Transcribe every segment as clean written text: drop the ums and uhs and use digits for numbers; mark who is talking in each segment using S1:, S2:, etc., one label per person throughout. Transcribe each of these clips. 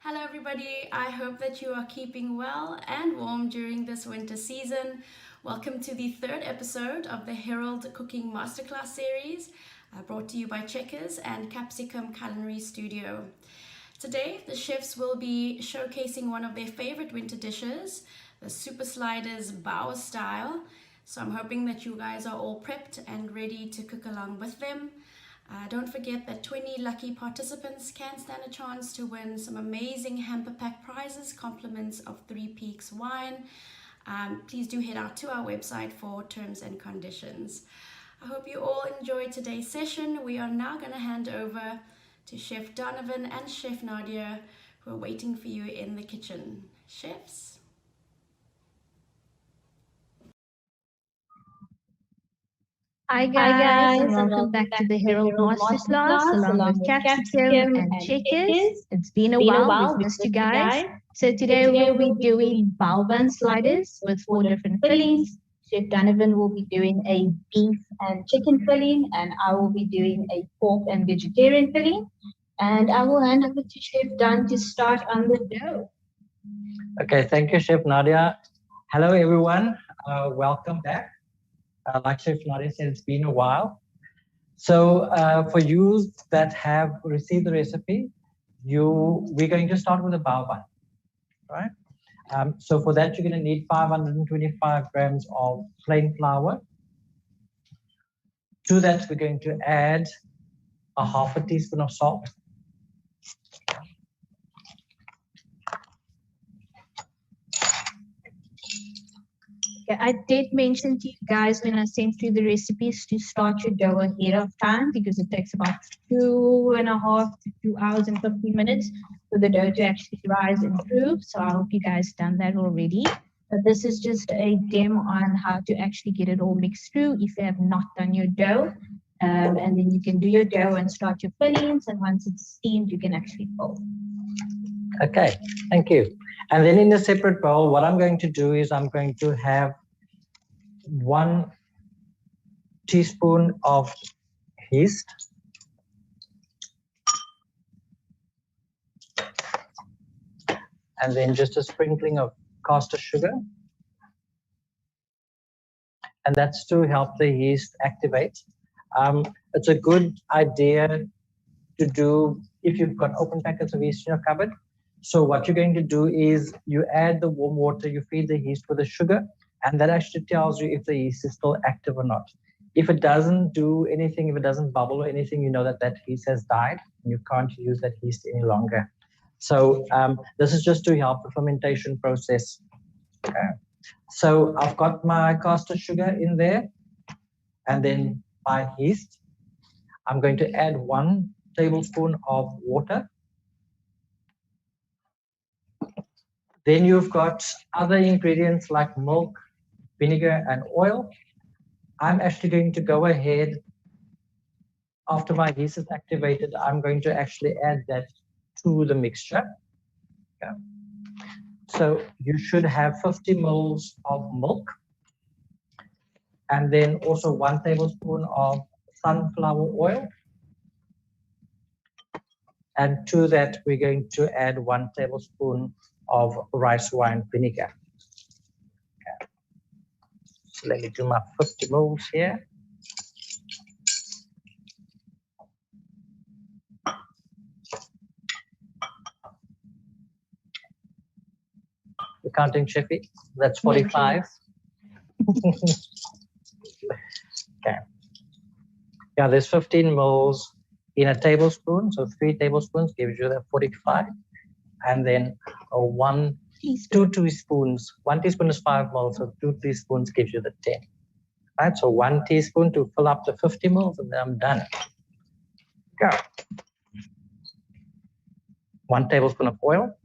S1: Hello everybody, I hope that you are keeping well and warm during this winter season. Welcome to the third episode of the Herald Cooking Masterclass series, brought to you by Checkers and Capsicum Culinary Studio. Today, the chefs will be showcasing one of their favorite winter dishes, the Super Sliders bao-style. So I'm hoping that you guys are all prepped and ready to cook along with them. Don't forget that 20 lucky participants can stand a chance to win some amazing hamper pack prizes, compliments of Three Peaks wine. Please do head out to our website for terms and conditions. I hope you all enjoyed today's session. We are now going to hand over to Chef Donovan and Chef Nadia, who are waiting for you in the kitchen. Chefs?
S2: Hi guys, and welcome back to the Herald Masterclass along with Capsicum and Checkers. It's been a while, we've missed you guys. So today we'll be doing bao bun sliders with 4 different fillings. Chef Donovan will be doing a beef and chicken filling, and I will be doing a pork and vegetarian filling. And I will hand over to Chef Don to start on the dough.
S3: Okay, thank you, Chef Nadia. Hello, everyone. Welcome back. Like Chef Nadia said, it's been a while. So for you that have received the recipe, we're going to start with a bao bun, right? So for that, you're going to need 525 grams of plain flour. To that, we're going to add a half a teaspoon of salt.
S2: Okay, I did mention to you guys when I sent through the recipes to start your dough ahead of time because it takes about 2.5 to 2 hours and 15 minutes for the dough to actually rise and improve. So I hope you guys done that already. But this is just a demo on how to actually get it all mixed through if you have not done your dough. And then you can do your dough and start your fillings. And once it's steamed, you can actually fold.
S3: Okay, thank you. And then in a separate bowl, what I'm going to do is I'm going to have 1 teaspoon of yeast. And then just a sprinkling of caster sugar. And that's to help the yeast activate. It's a good idea to do if you've got open packets of yeast in your cupboard. So what you're going to do is you add the warm water, you feed the yeast with the sugar, and that actually tells you if the yeast is still active or not. If it doesn't do anything, if it doesn't bubble or anything, you know that that yeast has died and you can't use that yeast any longer. So this is just to help the fermentation process. Okay. So I've got my caster sugar in there, and then my yeast. I'm going to add 1 tablespoon of water. Then you've got other ingredients like milk, vinegar, and oil. I'm actually going to go ahead, after my yeast is activated, I'm going to actually add that to the mixture. Okay. So you should have 50 mils of milk, and then also 1 tablespoon of sunflower oil. And to that, we're going to add 1 tablespoon of rice wine vinegar. Okay. So let me do my 50 mils here. You're counting, Chefy? That's 45. Okay. Yeah, there's 15 mils in a tablespoon, so 3 tablespoons gives you that 45. And then 2 teaspoons. 1 teaspoon is 5 mils, so 2 teaspoons gives you the 10. Right, so 1 teaspoon to fill up the 50 mils, and then I'm done. Go. 1 tablespoon of oil.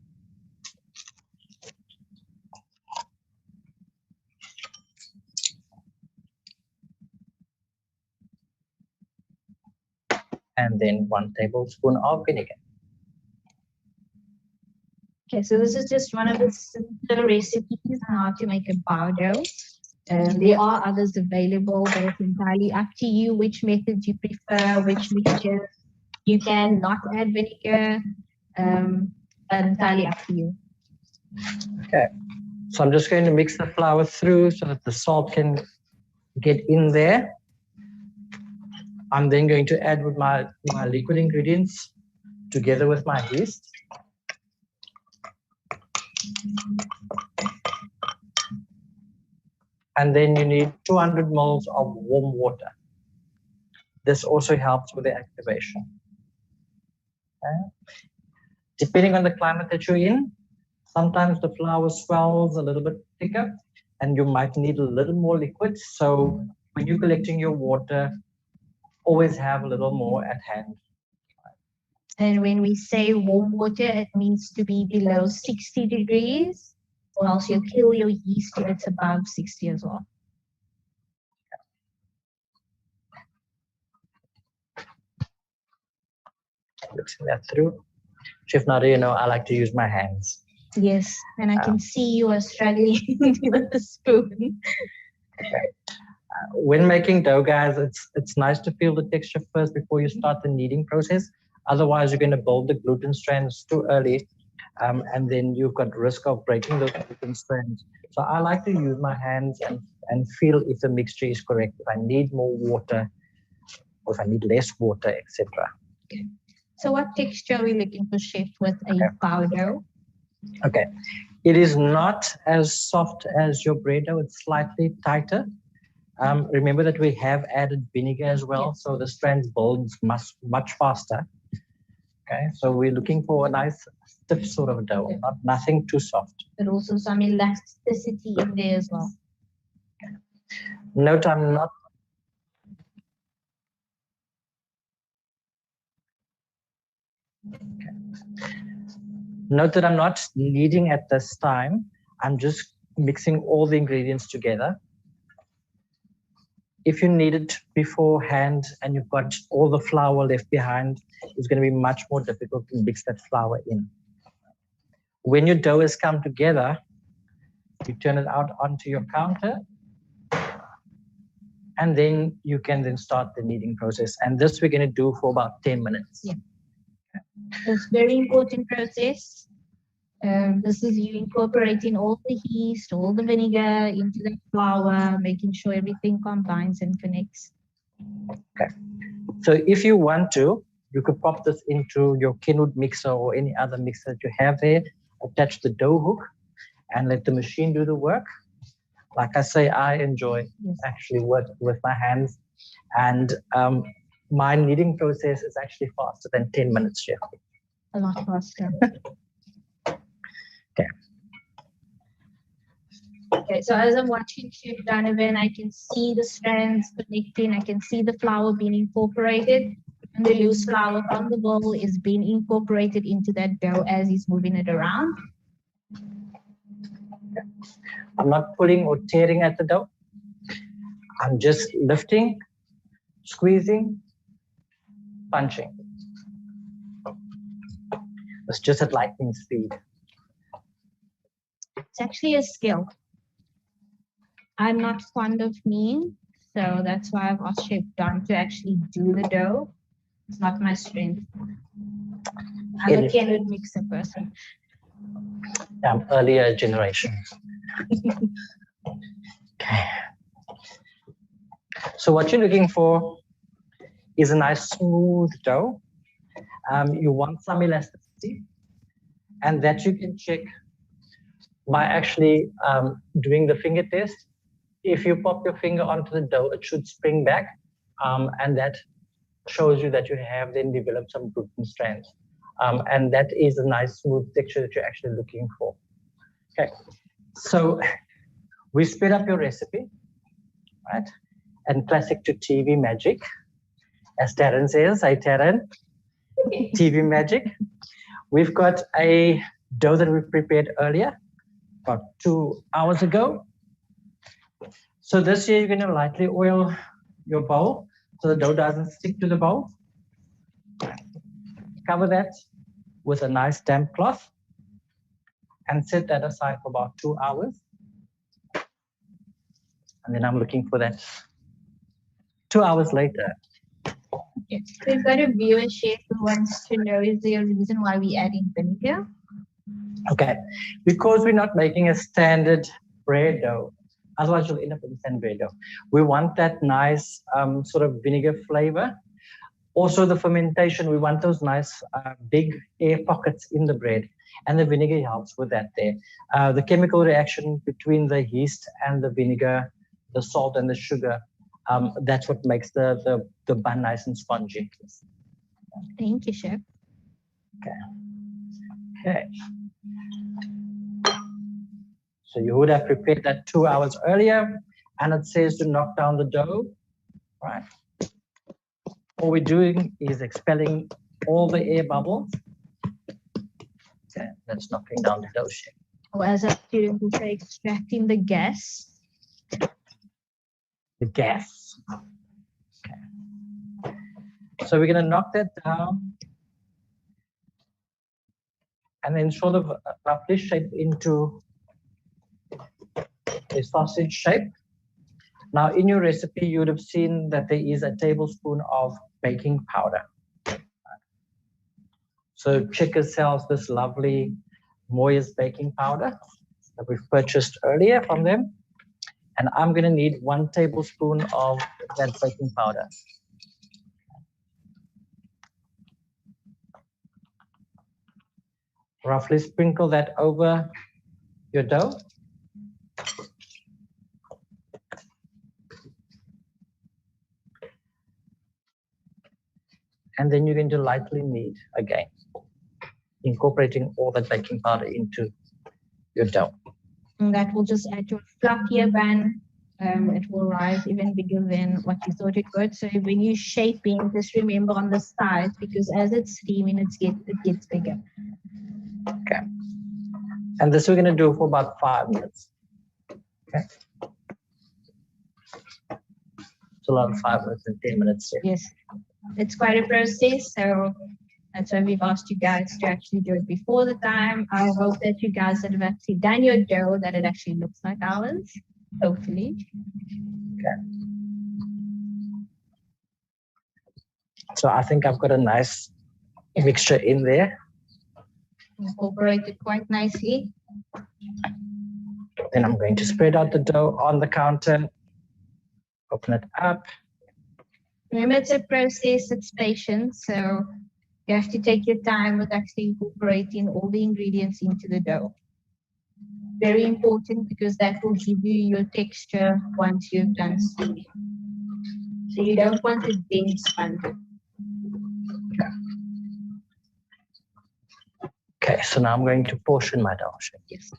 S3: And then 1 tablespoon of vinegar.
S2: Okay, so this is just one of the simpler recipes on how to make a bao dough. There are others available, but it's entirely up to you which method you prefer, which mixture. You can not add vinegar. entirely up to you.
S3: Okay, so I'm just going to mix the flour through so that the salt can get in there. I'm then going to add with my liquid ingredients together with my yeast. And then you need 200 mils of warm water. This also helps with the activation. Okay. Depending on the climate that you're in, sometimes the flour swells a little bit thicker and you might need a little more liquid. So when you're collecting your water, always have a little more at hand.
S2: And when we say warm water, it needs to be below 60 degrees, or else you'll kill your yeast if it's above 60 as well.
S3: Mixing that through. Chef Nadia, you know, I like to use my hands.
S2: Yes, and I can see you are struggling with the spoon.
S3: Okay. When making dough, guys, it's nice to feel the texture first before you start the kneading process. Otherwise, you're going to build the gluten strands too early, and then you've got risk of breaking those gluten strands. So I like to use my hands and feel if the mixture is correct, if I need more water, or if I need less water, etc.
S2: Okay. So what texture are we looking for, Chef, with a flour dough?
S3: Okay. It is not as soft as your bread dough. It's slightly tighter. Remember that we have added vinegar as well, yes. So the strands builds much faster. Okay, so we're looking for a nice stiff sort of dough, nothing too soft.
S2: But also some elasticity in there as well.
S3: Note I'm not. Okay. Note that I'm not kneading at this time. I'm just mixing all the ingredients together. If you knead it beforehand and you've got all the flour left behind, it's going to be much more difficult to mix that flour in. When your dough has come together, you turn it out onto your counter, and then you can then start the kneading process. And this we're going to do for about 10 minutes.
S2: Yeah. It's a very important process. This is you incorporating all the yeast, all the vinegar into the flour, making sure everything combines and connects.
S3: Okay. So if you want to, you could pop this into your Kenwood mixer or any other mixer that you have there, attach the dough hook and let the machine do the work. Like I say, I enjoy actually working with my hands, and my kneading process is actually faster than 10 minutes, Chef.
S2: A lot faster.
S3: Okay.
S2: Okay, so as I'm watching Chef Donovan, I can see the strands connecting. I can see the flour being incorporated. And the loose flour from the bowl is being incorporated into that dough as he's moving it around.
S3: I'm not pulling or tearing at the dough. I'm just lifting, squeezing, punching. It's just at lightning speed.
S2: It's actually a skill. I'm not fond of kneading, so that's why I've asked Chef Don to actually do the dough. It's not my strength. I'm a Kenwood mixer person.
S3: I'm earlier generation. Okay. So what you're looking for is a nice smooth dough. You want some elasticity, and that you can check by actually doing the finger test. If you pop your finger onto the dough, it should spring back, and that shows you that you have then developed some gluten strands. And that is a nice smooth texture that you're actually looking for. Okay, so we sped up your recipe, right? And classic to TV magic, as Taryn says. Hi, Taryn. TV magic. We've got a dough that we prepared earlier, about 2 hours ago. So this here, you're going to lightly oil your bowl so the dough doesn't stick to the bowl. Cover that with a nice damp cloth and set that aside for about 2 hours. And then I'm looking for that 2 hours later.
S2: We've got a viewer, Chef, who wants to know, is there a reason why we add in vinegar?
S3: Okay, because we're not making a standard bread dough, otherwise you'll end up with a standard bread dough. We want that nice sort of vinegar flavor. Also the fermentation, we want those nice big air pockets in the bread, and the vinegar helps with that there. The chemical reaction between the yeast and the vinegar, the salt and the sugar, that's what makes the bun nice and spongy.
S2: Thank you, Chef.
S3: Okay. So you would have prepared that 2 hours earlier, and it says to knock down the dough, right? All we're doing is expelling all the air bubbles. Okay, that's knocking down the dough shape.
S2: Or as a student would say, extracting the gas.
S3: The gas. Okay. So we're going to knock that down and then sort of roughly shape into a sausage shape. Now, in your recipe, you would have seen that there is a tablespoon of baking powder. So Checkers sells this lovely Moyer's baking powder that we've purchased earlier from them. And I'm going to need 1 tablespoon of that baking powder. Roughly sprinkle that over your dough. And then you're going to lightly knead again, incorporating all that baking powder into your dough.
S2: And that will just add to a fluffier bun. It will rise even bigger than what you thought it would. So when you're shaping, just remember on the sides, because as it's steaming, it gets bigger.
S3: Okay. And this we're going to do for about 5 minutes. Okay. It's a lot of 5 minutes and 10 minutes here.
S2: Yes. It's quite a process, so that's why we've asked you guys to actually do it before the time. I hope that you guys that have actually done your dough, that it actually looks like ours, hopefully.
S3: Okay. So I think I've got a nice mixture in there.
S2: Incorporate it quite nicely.
S3: Then I'm going to spread out the dough on the counter, open it up.
S2: Remember, it's a process, it's patience, so you have to take your time with actually incorporating all the ingredients into the dough. Very important, because that will give you your texture once you've done steaming. So you don't want it dense bun.
S3: Okay, so now I'm going to portion my dough.
S2: Yes.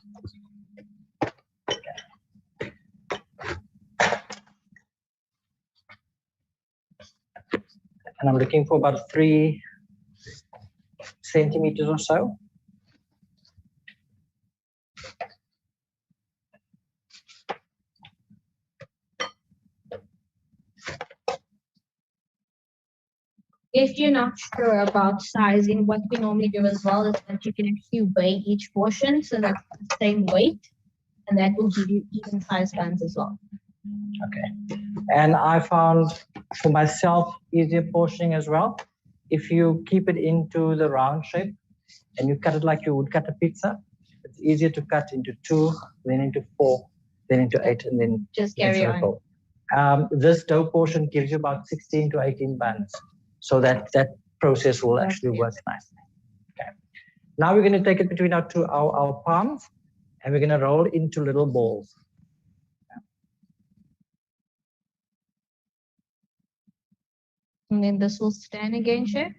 S3: And I'm looking for about 3 centimeters or so.
S2: If you're not sure about sizing, what we normally do as well is that you can actually weigh each portion so that's the same weight, and that will give you even size buns as well.
S3: Okay. And I found for myself easier portioning as well. If you keep it into the round shape and you cut it like you would cut a pizza, it's easier to cut into 2, then into 4, then into 8, and then
S2: Just carry on.
S3: This dough portion gives you about 16 to 18 buns. So that process will actually work nicely. Okay. Now we're going to take it between our palms, and we're going to roll into little balls.
S2: And then this will stand again, Chef?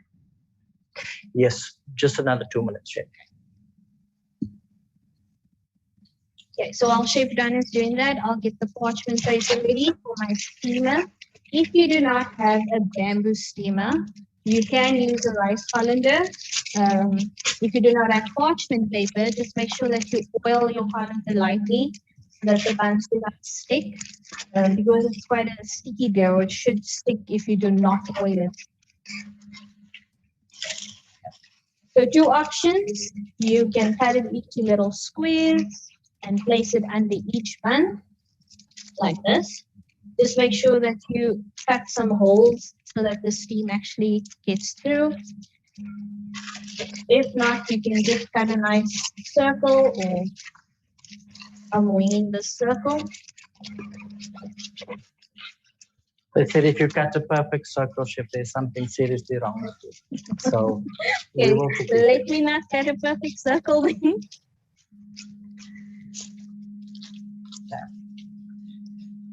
S3: Yes, just another 2 minutes, Chef.
S2: Okay, so while Chef Dan is doing that, I'll get the parchment paper ready for my steamer. If you do not have a bamboo steamer, you can use a rice colander. If you do not have parchment paper, just make sure that you oil your colander lightly so that the buns do not stick. Because it's quite a sticky dough, it should stick if you do not oil it. So 2 options, you can cut it into little squares and place it under each bun, like this. Just make sure that you cut some holes so that the steam actually gets through. If not, you can just cut a nice circle, or I'm winging the circle.
S3: They said if you cut a perfect circle, Chef, there's something seriously wrong with you. So we
S2: Okay,
S3: will forgive you.
S2: let me not cut a perfect circle then.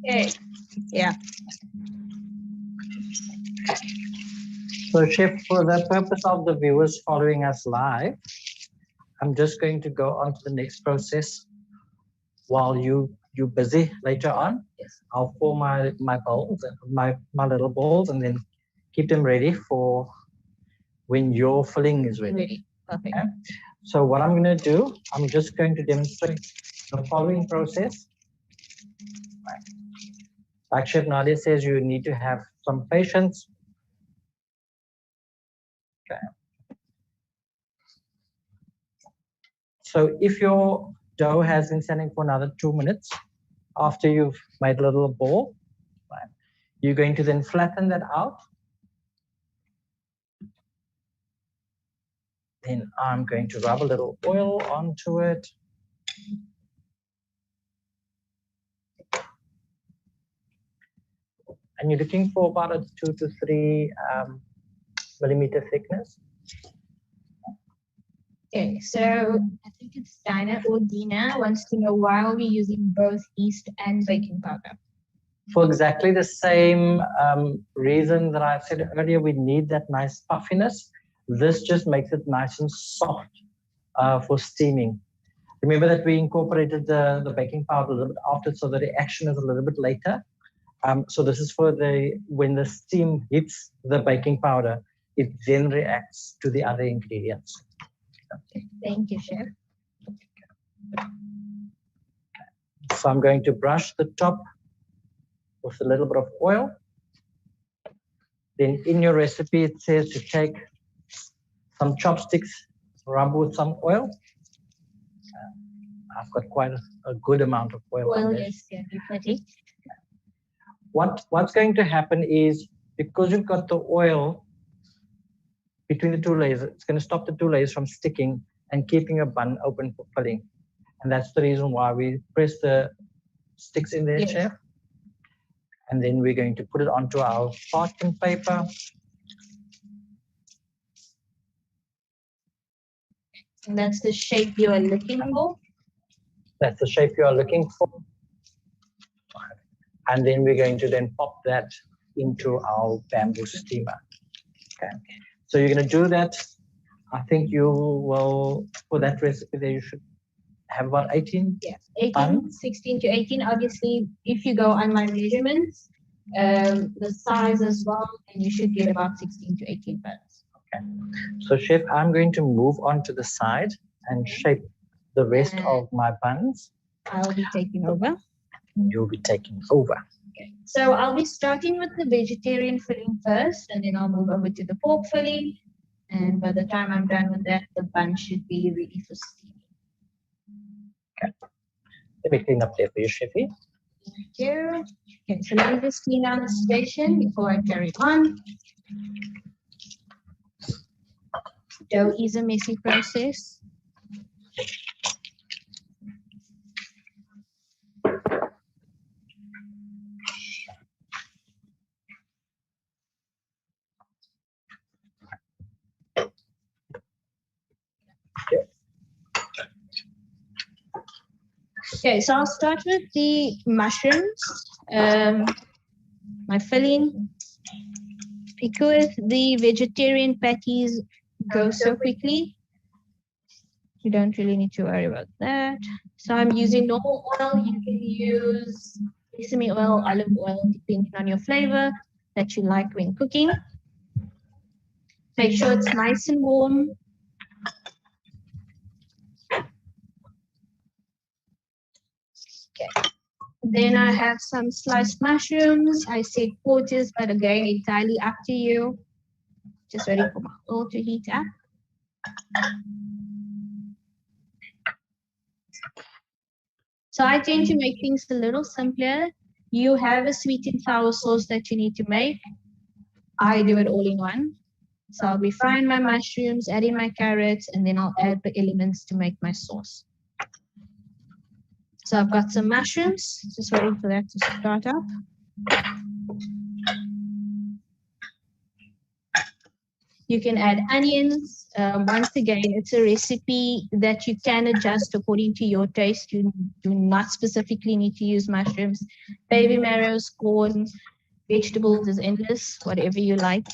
S2: Okay, yeah.
S3: So Chef, for the purpose of the viewers following us live, I'm just going to go on to the next process while you're busy later on.
S2: Yes.
S3: I'll pour my bowls, my little bowls, and then keep them ready for when your filling is ready.
S2: Ready. Perfect.
S3: Okay? So what I'm going to do, I'm just going to demonstrate the following process. Like Chef Nadia says, you need to have some patience. Okay. So if your dough has been standing for another 2 minutes after you've made a little ball, right, you're going to then flatten that out. Then I'm going to rub a little oil onto it. And you're looking for about a 2 to 3 millimeter thickness.
S2: Okay, so I think it's Dinah or Dina wants to know why are we using both yeast and baking powder?
S3: For exactly the same reason that I said earlier, we need that nice puffiness. This just makes it nice and soft for steaming. Remember that we incorporated the baking powder a little bit after, so the reaction is a little bit later. So this is for when the steam hits the baking powder, it then reacts to the other ingredients.
S2: Okay, thank you, Chef.
S3: So I'm going to brush the top with a little bit of oil. Then in your recipe, it says to take some chopsticks, rub with some oil. I've got quite a good amount of oil.
S2: Well, yes, yeah, definitely.
S3: What's going to happen is, because you've got the oil between the two layers, it's going to stop the two layers from sticking and keeping your bun open for filling. And that's the reason why we press the sticks in there,
S2: Yes.
S3: Chef. And then we're going to put it onto our parchment paper.
S2: And that's the shape you are looking for.
S3: That's the shape you are looking for. And then we're going to then pop that into our bamboo steamer. Okay. So you're going to do that. I think you will, for that recipe there, you should have about 18.
S2: Yeah, 18,
S3: buns.
S2: 16 to 18. Obviously, if you go on my measurements, the size as well, and you should get about 16 to 18 buns.
S3: Okay. So Chef, I'm going to move on to the side and shape the rest of my buns.
S2: I'll be taking over.
S3: You'll be taking over.
S2: Okay. So I'll be starting with the vegetarian filling first, and then I'll move over to the pork filling. And by the time I'm done with that, the bun should be ready for steaming.
S3: Okay. Let me clean up there for you, Chefy.
S2: Thank you. Okay, so let me just clean down the station before I carry on. Dough is a messy process. Okay, so I'll start with the mushrooms, my filling. Because the vegetarian patties go so quickly, you don't really need to worry about that. So I'm using normal oil. You can use sesame oil, olive oil, depending on your flavor that you like when cooking. Make sure it's nice and warm. Okay. Then I have some sliced mushrooms. I said quarters, but again, entirely up to you. Just ready for my oil to heat up. So I tend to make things a little simpler. You have a sweet and sour sauce that you need to make. I do it all in one. So I'll be frying my mushrooms, adding my carrots, and then I'll add the elements to make my sauce. So I've got some mushrooms, just waiting for that to start up. You can add onions. Once again, it's a recipe that you can adjust according to your taste. You do not specifically need to use mushrooms. Baby marrows, corn, vegetables is endless, whatever you like.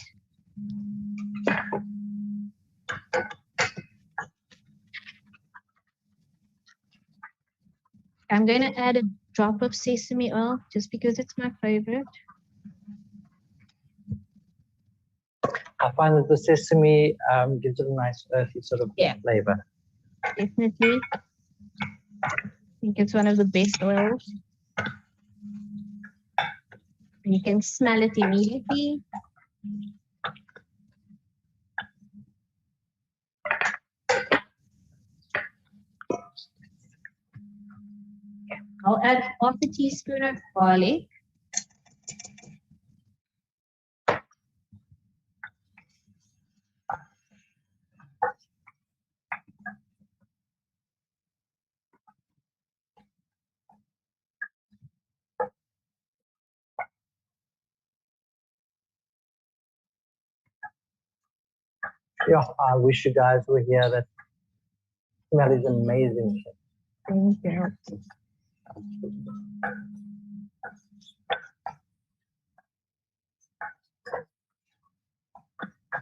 S2: I'm going to add a drop of sesame oil just because it's my favorite.
S3: I find that the sesame gives it a nice earthy sort of flavor.
S2: Definitely. I think it's one of the best oils. You can smell it immediately. I'll add half a teaspoon of garlic.
S3: Yeah, I wish you guys were here. That smell is amazing.
S2: Thank you.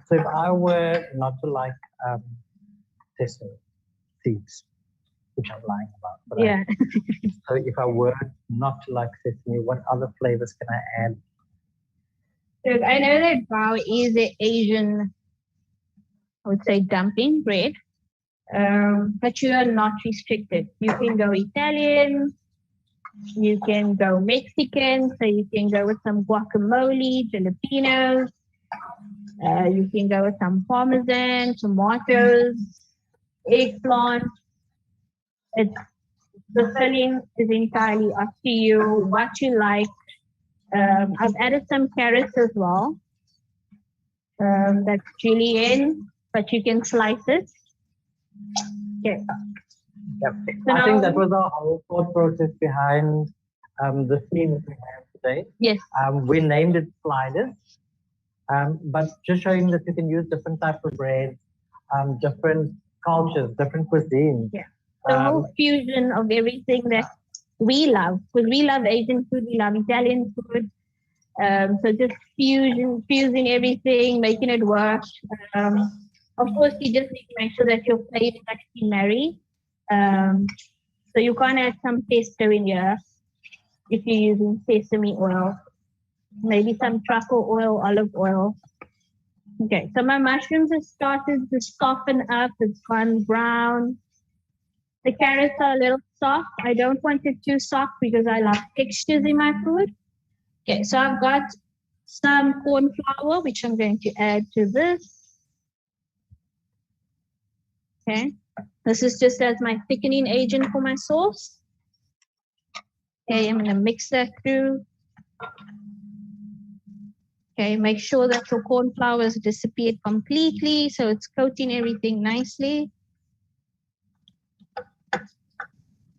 S3: So if I were not to like sesame seeds, which I'm lying about, but so if I were not to like sesame, what other flavors can I add?
S2: Look, I know that bao is an Asian, I would say, dumpling bread, but you are not restricted. You can go Italian, you can go Mexican, so you can go with some guacamole, jalapenos. You can go with some parmesan, tomatoes, eggplant. The filling is entirely up to you, what you like. I've added some carrots as well. That's julienne, but you can slice it. Okay.
S3: Yep. So I think that was our whole thought process behind the theme that we have today.
S2: Yes.
S3: We named it sliders, but just showing that you can use different types of bread, different cultures, different cuisines.
S2: Yeah. The whole fusion of everything that we love, because we love Asian food, we love Italian food. So just fusing everything, making it work. Of course, you just need to make sure that your flavors actually marry. So you can't add some pesto in here if you're using sesame oil, maybe some truffle oil, olive oil. Okay, so my mushrooms have started to soften up. It's gone brown. The carrots are a little soft. I don't want it too soft because I love textures in my food. Okay, so I've got some corn flour, which I'm going to add to this. Okay, this is just as my thickening agent for my sauce. Okay, I'm going to mix that through. Okay, make sure that your corn flour has disappeared completely so it's coating everything nicely.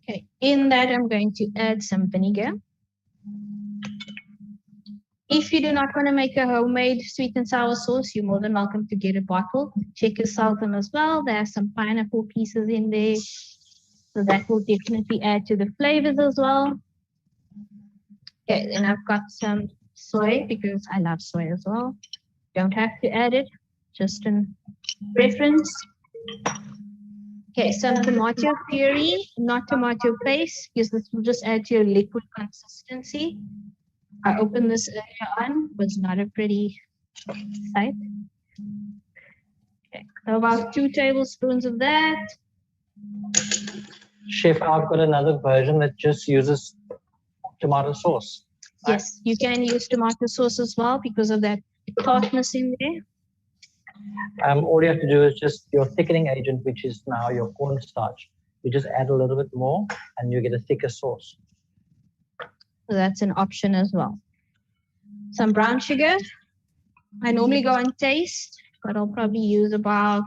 S2: Okay, in that I'm going to add some vinegar. If you do not want to make a homemade sweet and sour sauce, you're more than welcome to get a bottle. Check your salt as well. There are some pineapple pieces in there. So that will definitely add to the flavors as well. Okay, then I've got some soy because I love soy as well. Don't have to add it, just in preference. Okay, some tomato puree, not tomato paste, because this will just add to your liquid consistency. I opened this earlier on, was not a pretty sight. Okay, so about 2 tablespoons of that.
S3: Chef, I've got another version that just uses tomato sauce.
S2: Yes, you can use tomato sauce as well because of that tartness in there.
S3: All you have to do is just your thickening agent, which is now your cornstarch. You just add a little bit more and you get a thicker sauce.
S2: So that's an option as well. Some brown sugar. I normally go on taste but I'll probably use about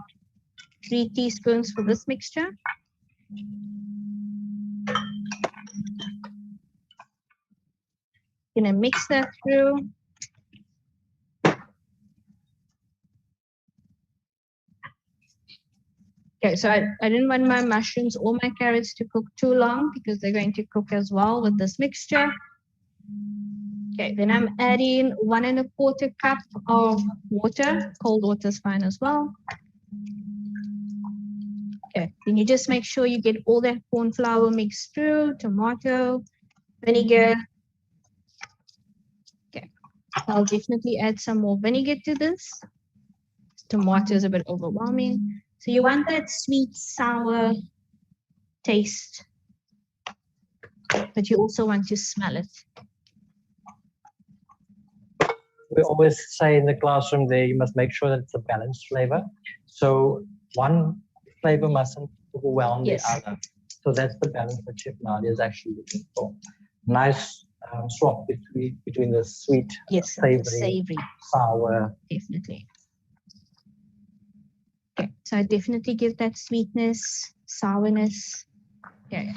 S2: 3 teaspoons for this mixture. Gonna mix that through. Okay, so I didn't want my mushrooms or my carrots to cook too long because they're going to cook as well with this mixture. Okay, then I'm adding 1 1/4 cup of water. Cold water is fine as well. Okay, then you just make sure you get all that corn flour mixed through, tomato, vinegar. Okay, I'll definitely add some more vinegar to this. Tomato is a bit overwhelming. So you want that sweet, sour taste, but you also want to smell it.
S3: We always say in the classroom there, you must make sure that it's a balanced flavor. So one flavor mustn't overwhelm the other. So that's the balance that Chef Nadia is actually looking for. Nice swap between the sweet, savory, sour.
S2: Definitely. Okay, so I definitely give that sweetness, sourness. Okay,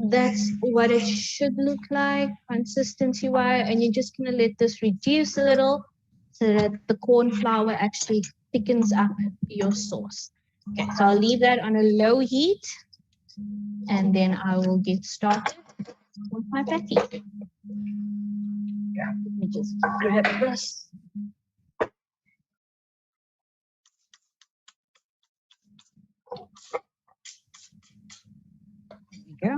S2: that's what it should look like consistency-wise, and you're just gonna let this reduce a little so that the corn flour actually thickens up your sauce. Okay, so I'll leave that on a low heat, and then I will get started with my patty. Yeah, let me just grab this. Go.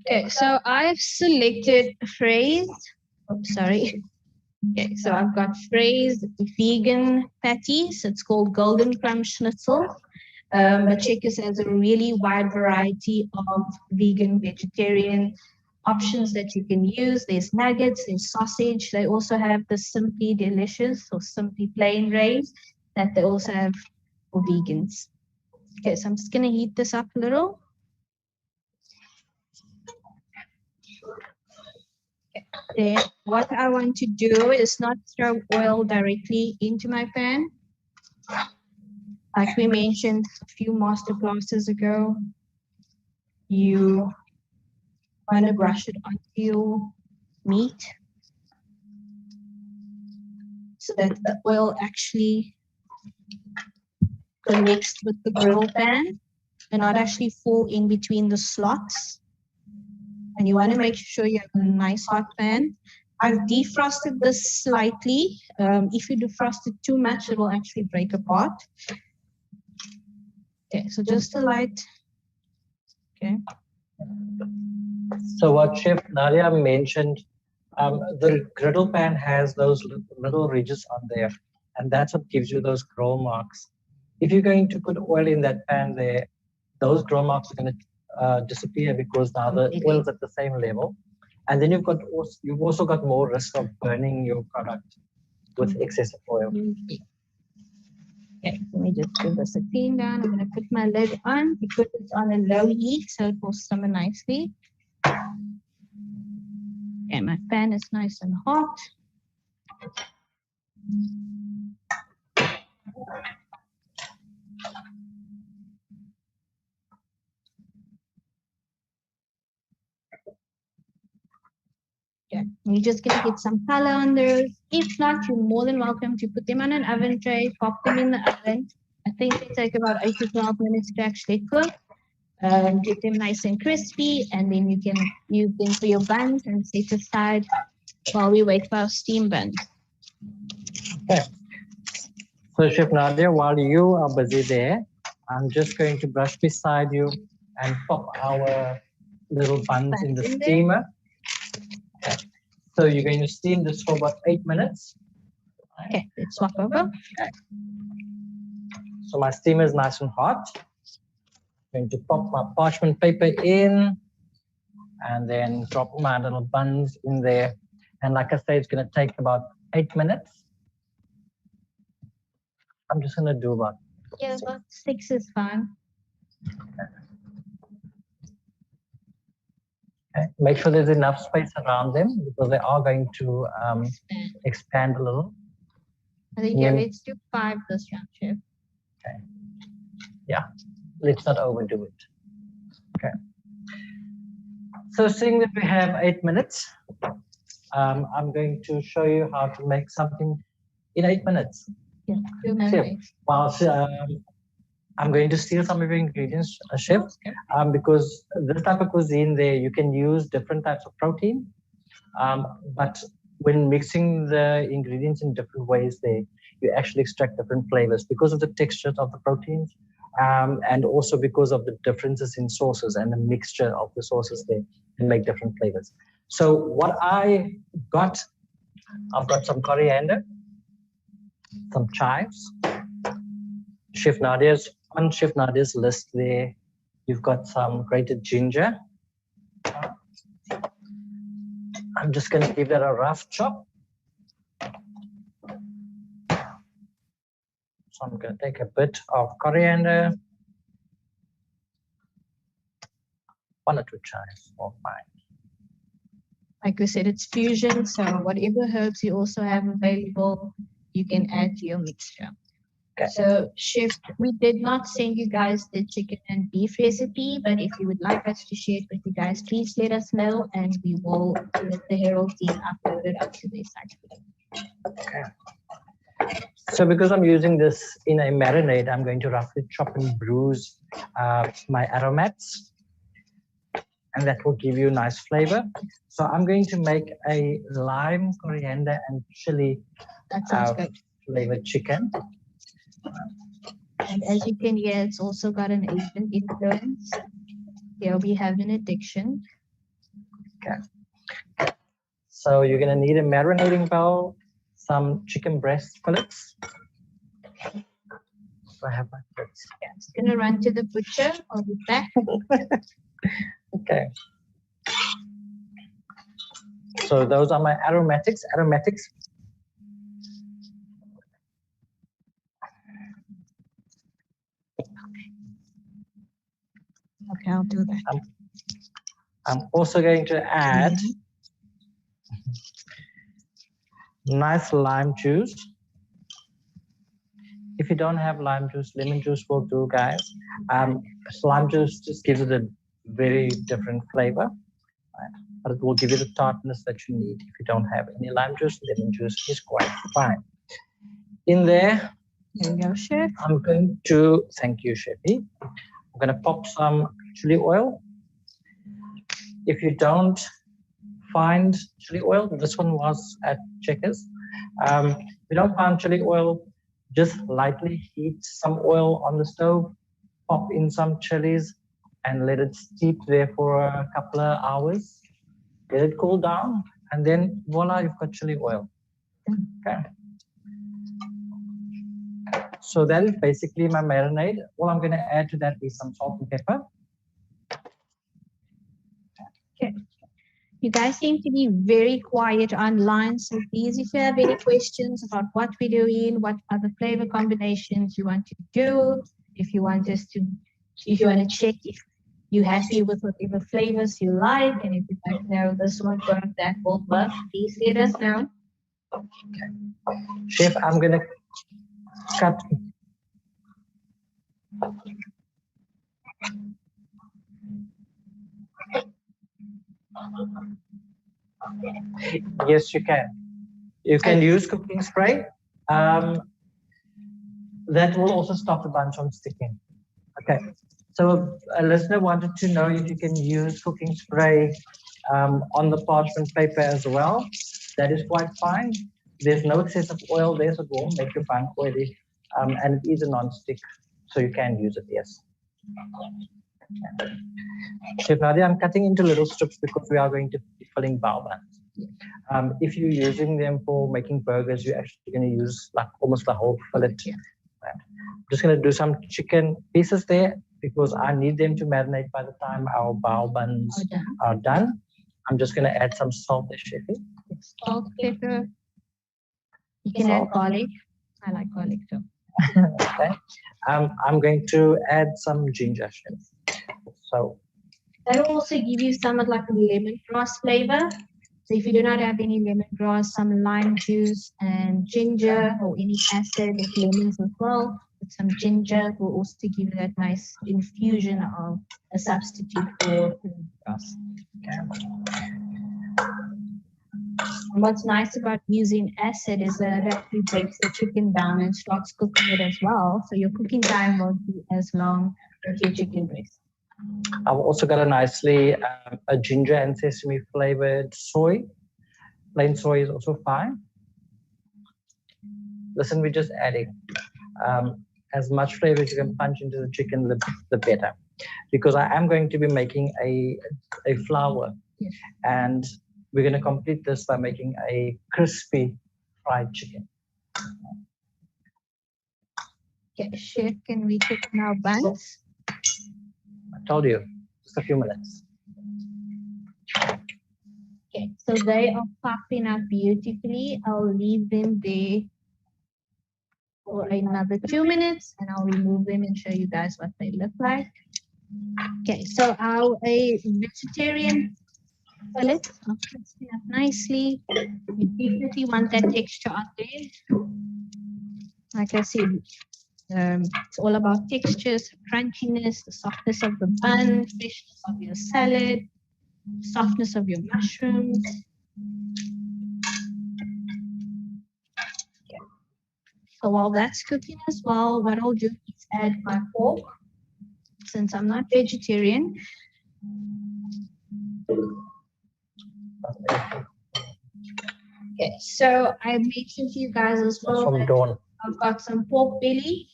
S2: Okay, so I've selected phrased. Oops, sorry. Okay, so I've got phrased vegan patties. It's called Golden Crumb Schnitzel. But Checkers has a really wide variety of vegan, vegetarian options that you can use. There's nuggets, there's sausage. They also have the Simply Delicious or Simply Plain Rays that they also have for vegans. Okay, so I'm just gonna heat this up a little. Then what I want to do is not throw oil directly into my pan. Like we mentioned a few master classes ago, you want to brush it onto your meat so that the oil actually connects with the grill pan and not actually fall in between the slots. And you want to make sure you have a nice hot pan. I've defrosted this slightly. If you defrost it too much, it will actually break apart. Okay, so just a light. Okay.
S3: So what Chef Nadia mentioned, the griddle pan has those little ridges on there, and that's what gives you those grill marks. If you're going to put oil in that pan there, those grill marks are going to disappear because now the oil's at the same level. And then you've also got more risk of burning your product with excessive oil.
S2: Okay, let me just give this a clean down. I'm going to put my lid on because it's on a low heat, so it will simmer nicely. Okay, my pan is nice and hot. Okay, you're just going to get some color on those. If not, you're more than welcome to put them on an oven tray, pop them in the oven. I think they take about 8 to 12 minutes to actually cook. Get them nice and crispy, and then you can use them for your buns and set aside while we wait for our steam buns.
S3: Okay. So Chef Nadia, while you are busy there, I'm just going to brush beside you and pop our little buns in the steamer. Okay. So you're going to steam this for about 8 minutes.
S2: Okay, let's swap over.
S3: Okay. So my steamer is nice and hot. I'm going to pop my parchment paper in and then drop my little buns in there. And like I say, it's going to take about 8 minutes. I'm just going to do about
S2: 6. About 6 is fine.
S3: Okay. Make sure there's enough space around them because they are going to expand a little.
S2: I think, yeah, let's do 5 this round, Chef.
S3: Okay. Yeah, let's not overdo it. Okay. So seeing that we have 8 minutes, I'm going to show you how to make something in 8 minutes.
S2: Yeah,
S3: Well, I'm going to steal some of your ingredients, Chef, because this type of cuisine there, you can use different types of protein, but when mixing the ingredients in different ways there, you actually extract different flavors because of the textures of the proteins, and also because of the differences in sauces and the mixture of the sauces there can make different flavors. So what I've got some coriander, some chives. On Chef Nadia's list there, you've got some grated ginger. I'm just going to give that a rough chop. So I'm going to take a bit of coriander, 1 or 2 chives, or 5.
S2: Like we said, it's fusion, so whatever herbs you also have available, you can add to your mixture.
S3: Okay.
S2: So, Chef, we did not send you guys the chicken and beef recipe, but if you would like us to share it with you guys, please let us know, and we will let the Herald team upload it up to their site.
S3: Okay. So because I'm using this in a marinade, I'm going to roughly chop and bruise my aromats, and that will give you a nice flavor. So I'm going to make a lime, coriander, and chili flavored chicken.
S2: And as you can hear, it's also got an Asian influence. Here we have an addiction.
S3: Okay. So you're going to need a marinating bowl, some chicken breast fillets. I have my fillets.
S2: Yeah, it's going to run to the butcher. I'll be back.
S3: Okay. So those are my aromatics.
S2: Okay, I'll do that.
S3: I'm also going to add nice lime juice. If you don't have lime juice, lemon juice will do, guys. Lime juice just gives it a very different flavor, right? But it will give you the tartness that you need. If you don't have any lime juice, lemon juice is quite fine. In there,
S2: here you go, Chef.
S3: I'm going to, thank you, Chefy. I'm going to pop some chili oil. If you don't find chili oil, this one was at Checkers. If you don't find chili oil, just lightly heat some oil on the stove, pop in some chilies, and let it steep there for a couple of hours. Let it cool down, and then voila, you've got chili oil. Okay. So that is basically my marinade. All I'm going to add to that is some salt and pepper.
S2: Okay. You guys seem to be very quiet online, so please, if you have any questions about what we're doing, what other flavor combinations you want to do, if you want to check if you're happy with whatever flavors you like, and if you like, no, this one worked, that will work, please let us know.
S3: Okay. Chef, I'm going to cut. Yes, you can. You can use cooking spray. That will also stop the bunch from sticking. Okay. So a listener wanted to know if you can use cooking spray on the parchment paper as well. That is quite fine. There's no excessive oil there, so it won't make your bun oily. And it is a non-stick, so you can use it, yes. Okay. Chef Nadia, I'm cutting into little strips because we are going to be filling bao buns. If you're using them for making burgers, you're actually going to use like almost the whole fillet. I'm just going to do some chicken pieces there because I need them to marinate by the time our bao buns are done. I'm just going to add some salt there, Chefy.
S2: Salt, pepper. You can add garlic. I like garlic too.
S3: Okay. I'm going to add some ginger, Chef. So
S2: that'll also give you some of like a lemongrass flavor. So if you do not have any lemongrass, some lime juice and ginger or any acid, with lemons as well, with some ginger will also give you that nice infusion of a substitute for lemongrass. And what's nice about using acid is that it actually breaks the chicken down and starts cooking it as well. So your cooking time won't be as long as your chicken breast.
S3: I've also got a nicely a ginger and sesame flavored soy. Plain soy is also fine. Listen, we're just adding as much flavor as you can punch into the chicken, the better. Because I am going to be making a flour,
S2: Yes.
S3: and we're going to complete this by making a crispy fried chicken.
S2: Okay, chef, can we cook now buns?
S3: I told you, just a few minutes.
S2: Okay, so they are popping up beautifully. I'll leave them there for another 2 minutes and I'll remove them and show you guys what they look like. Okay, so our vegetarian fillet are crisping up nicely. You definitely want that texture out there. Like I said, it's all about textures, crunchiness, the softness of the bun, freshness of your salad, softness of your mushrooms. Okay. So while that's cooking as well, what I'll do is add my pork, since I'm not vegetarian. Okay, so I mentioned to you guys as well
S3: From
S2: that
S3: Dawn.
S2: I've got some pork belly.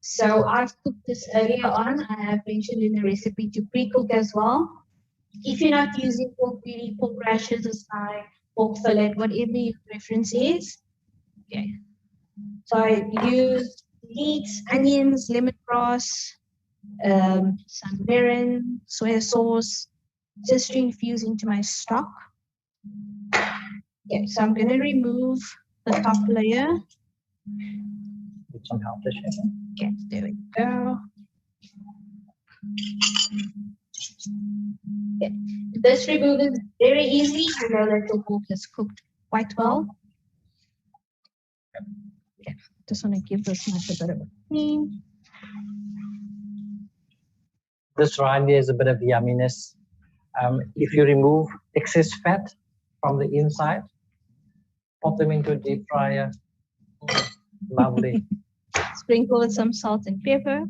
S2: So I've cooked this earlier on. I have mentioned in the recipe to pre-cook as well. If you're not using pork belly, pork rashers is fine, pork fillet, whatever your preference is. Okay. So I used leeks, onions, lemongrass, some garum, soy sauce, just to infuse into my stock. Okay, so I'm going to remove the top layer.
S3: With some help, chef.
S2: Okay, there we go. Okay. This removal is very easy. You know that your pork is cooked quite well. Okay. Just want to give this much a bit of a clean.
S3: This right here is a bit of yumminess. If you remove excess fat from the inside, pop them into a deep fryer. Lovely.
S2: Sprinkle with some salt and pepper.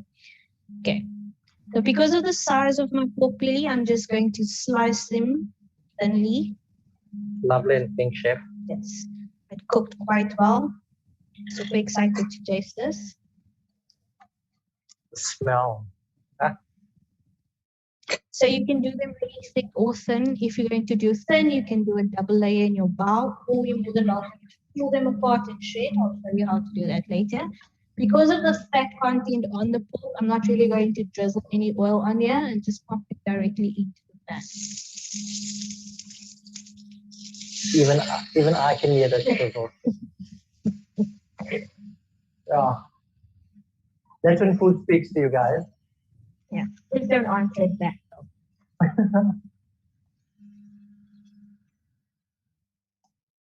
S2: Okay. So because of the size of my pork belly, I'm just going to slice them thinly.
S3: Lovely and pink, chef.
S2: Yes, it cooked quite well. Super excited to taste this.
S3: The smell.
S2: So you can do them really thick or thin. If you're going to do thin, you can do a double layer in your bowl, or you more than welcome to pull them apart and shred. I'll show you how to do that later. Because of the fat content on the pork, I'm not really going to drizzle any oil on here and just pop it directly into the pan.
S3: Even I can hear the sizzle. Yeah. That's when food speaks to you guys.
S2: Yeah, please don't answer it back though.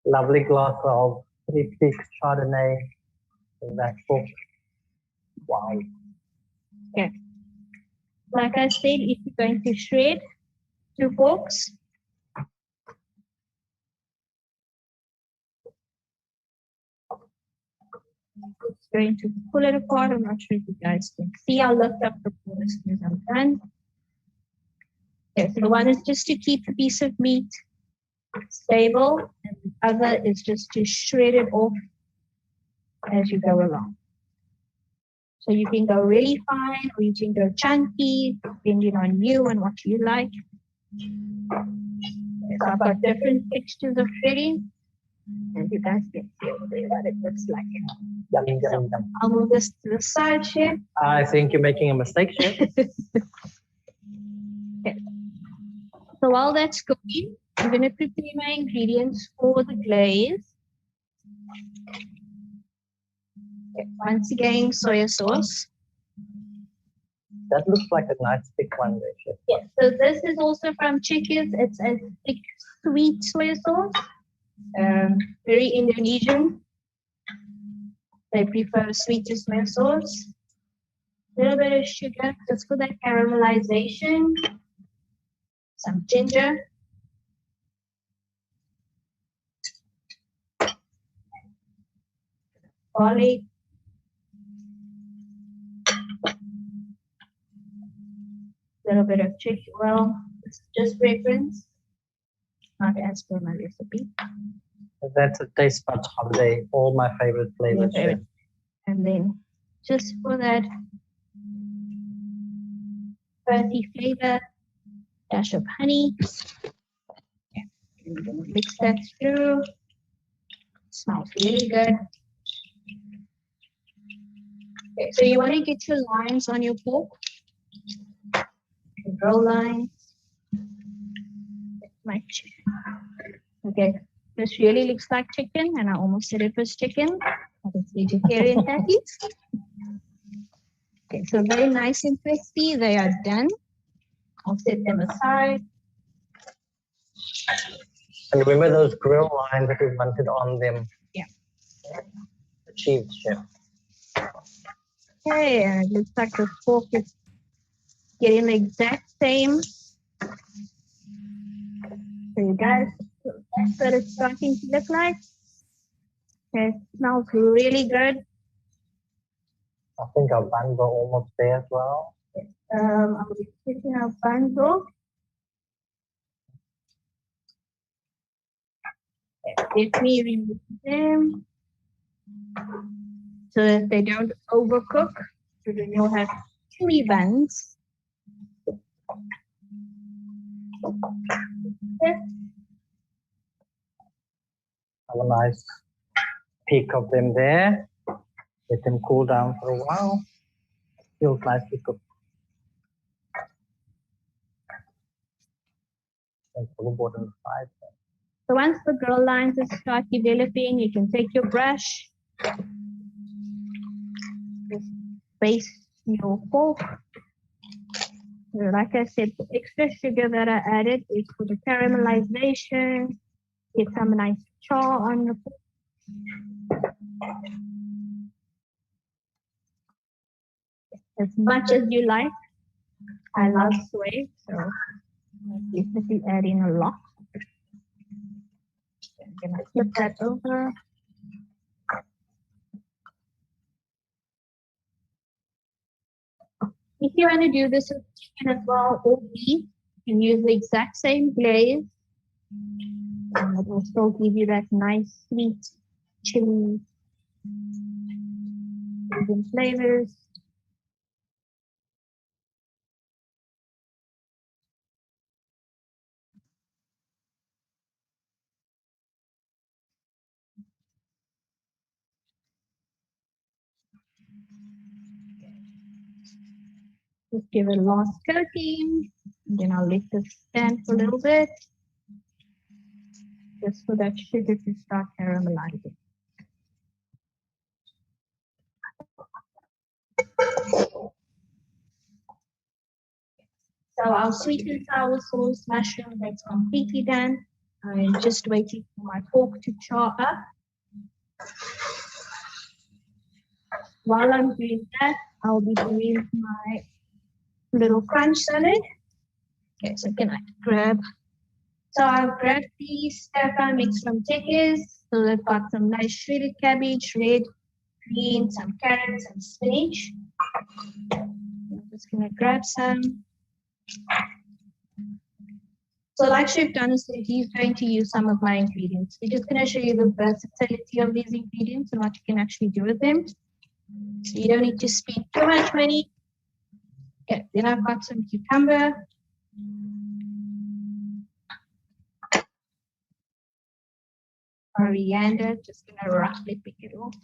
S3: Lovely glass of 3 peak Chardonnay. That pork. Wow.
S2: Okay. Like I said, if you're going to shred 2 forks, I'm just going to pull it apart. I'm not sure if you guys can see. I'll lift up the pork as soon as I'm done. Okay, so the one is just to keep the piece of meat stable, and the other is just to shred it off as you go along. So you can go really fine, or you can go chunky, depending on you and what you like. So I've got different textures of shredding, and you guys can see over there what it looks like.
S3: Yummy, yummy, yummy.
S2: I'll move this to the side, chef.
S3: I think you're making a mistake, chef.
S2: Okay. So while that's cooking, I'm going to prepare my ingredients for the glaze. Okay. Once again, soy sauce.
S3: That looks like a nice thick one there, chef.
S2: Yes, so this is also from Checkers. It's a thick, sweet soy sauce, very Indonesian. They prefer sweeter soy sauce. A little bit of sugar just for that caramelization. Some ginger. Garlic. A little bit of chili oil. It's just preference, not as per my recipe.
S3: That's a taste buds holiday. All my favorite flavors.
S2: Yeah, and then just for that earthy flavor, dash of honey. Yeah. And then mix that through. Smells really good. Okay, so you want to get your lines on your pork. Roll lines. My chicken. Okay, this really looks like chicken, and I almost said it was chicken. It's vegetarian patties. Okay, so very nice and crispy. They are done. I'll set them aside.
S3: And remember those grill lines that we wanted on them.
S2: Yeah.
S3: Achieved, chef.
S2: Okay, and it looks like the pork is getting the exact same. So you guys, that's what it's starting to look like. Okay, smells really good.
S3: I think our buns are almost there as well.
S2: I'm taking our buns off. Let me remove them so that they don't overcook. So then you'll have 3 buns. Okay.
S3: Have a nice peek of them there. Let them cool down for a while. Feels nicely cooked. And full board on the side.
S2: So once the grill lines start developing, you can take your brush, just baste your pork. So like I said, the extra sugar that I added is for the caramelization, get some nice char on the pork. As much as you like. I love soy, so I'm definitely adding a lot. I'm gonna flip that over. If you want to do this with chicken as well or beef, you can use the exact same glaze. And it will still give you that nice sweet chili flavors. Just give it a last coating. And then I'll let this stand for a little bit. Just for that sugar to start caramelizing. So our sweet and sour sauce mushroom that's completely done. I'm just waiting for my pork to char up. While I'm doing that, I'll be doing my little crunch salad. Okay, so can I grab? So I've grabbed the stir-fry mix from Checkers. So they've got some nice shredded cabbage, red, green, some carrots, and spinach. I'm just gonna grab some. So like Chef Donovan said, he's going to use some of my ingredients. We're just going to show you the versatility of these ingredients and what you can actually do with them. So you don't need to spend too much money. Okay, then I've got some cucumber. Coriander, just going to roughly pick it off.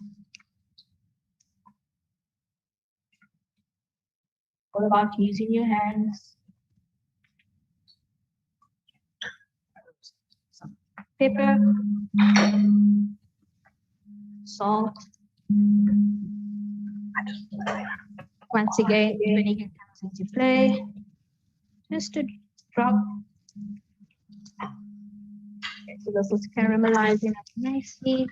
S2: All about using your hands. Some pepper, salt. Once again, vinegar comes into play. Just a drop. So this is caramelizing up nicely.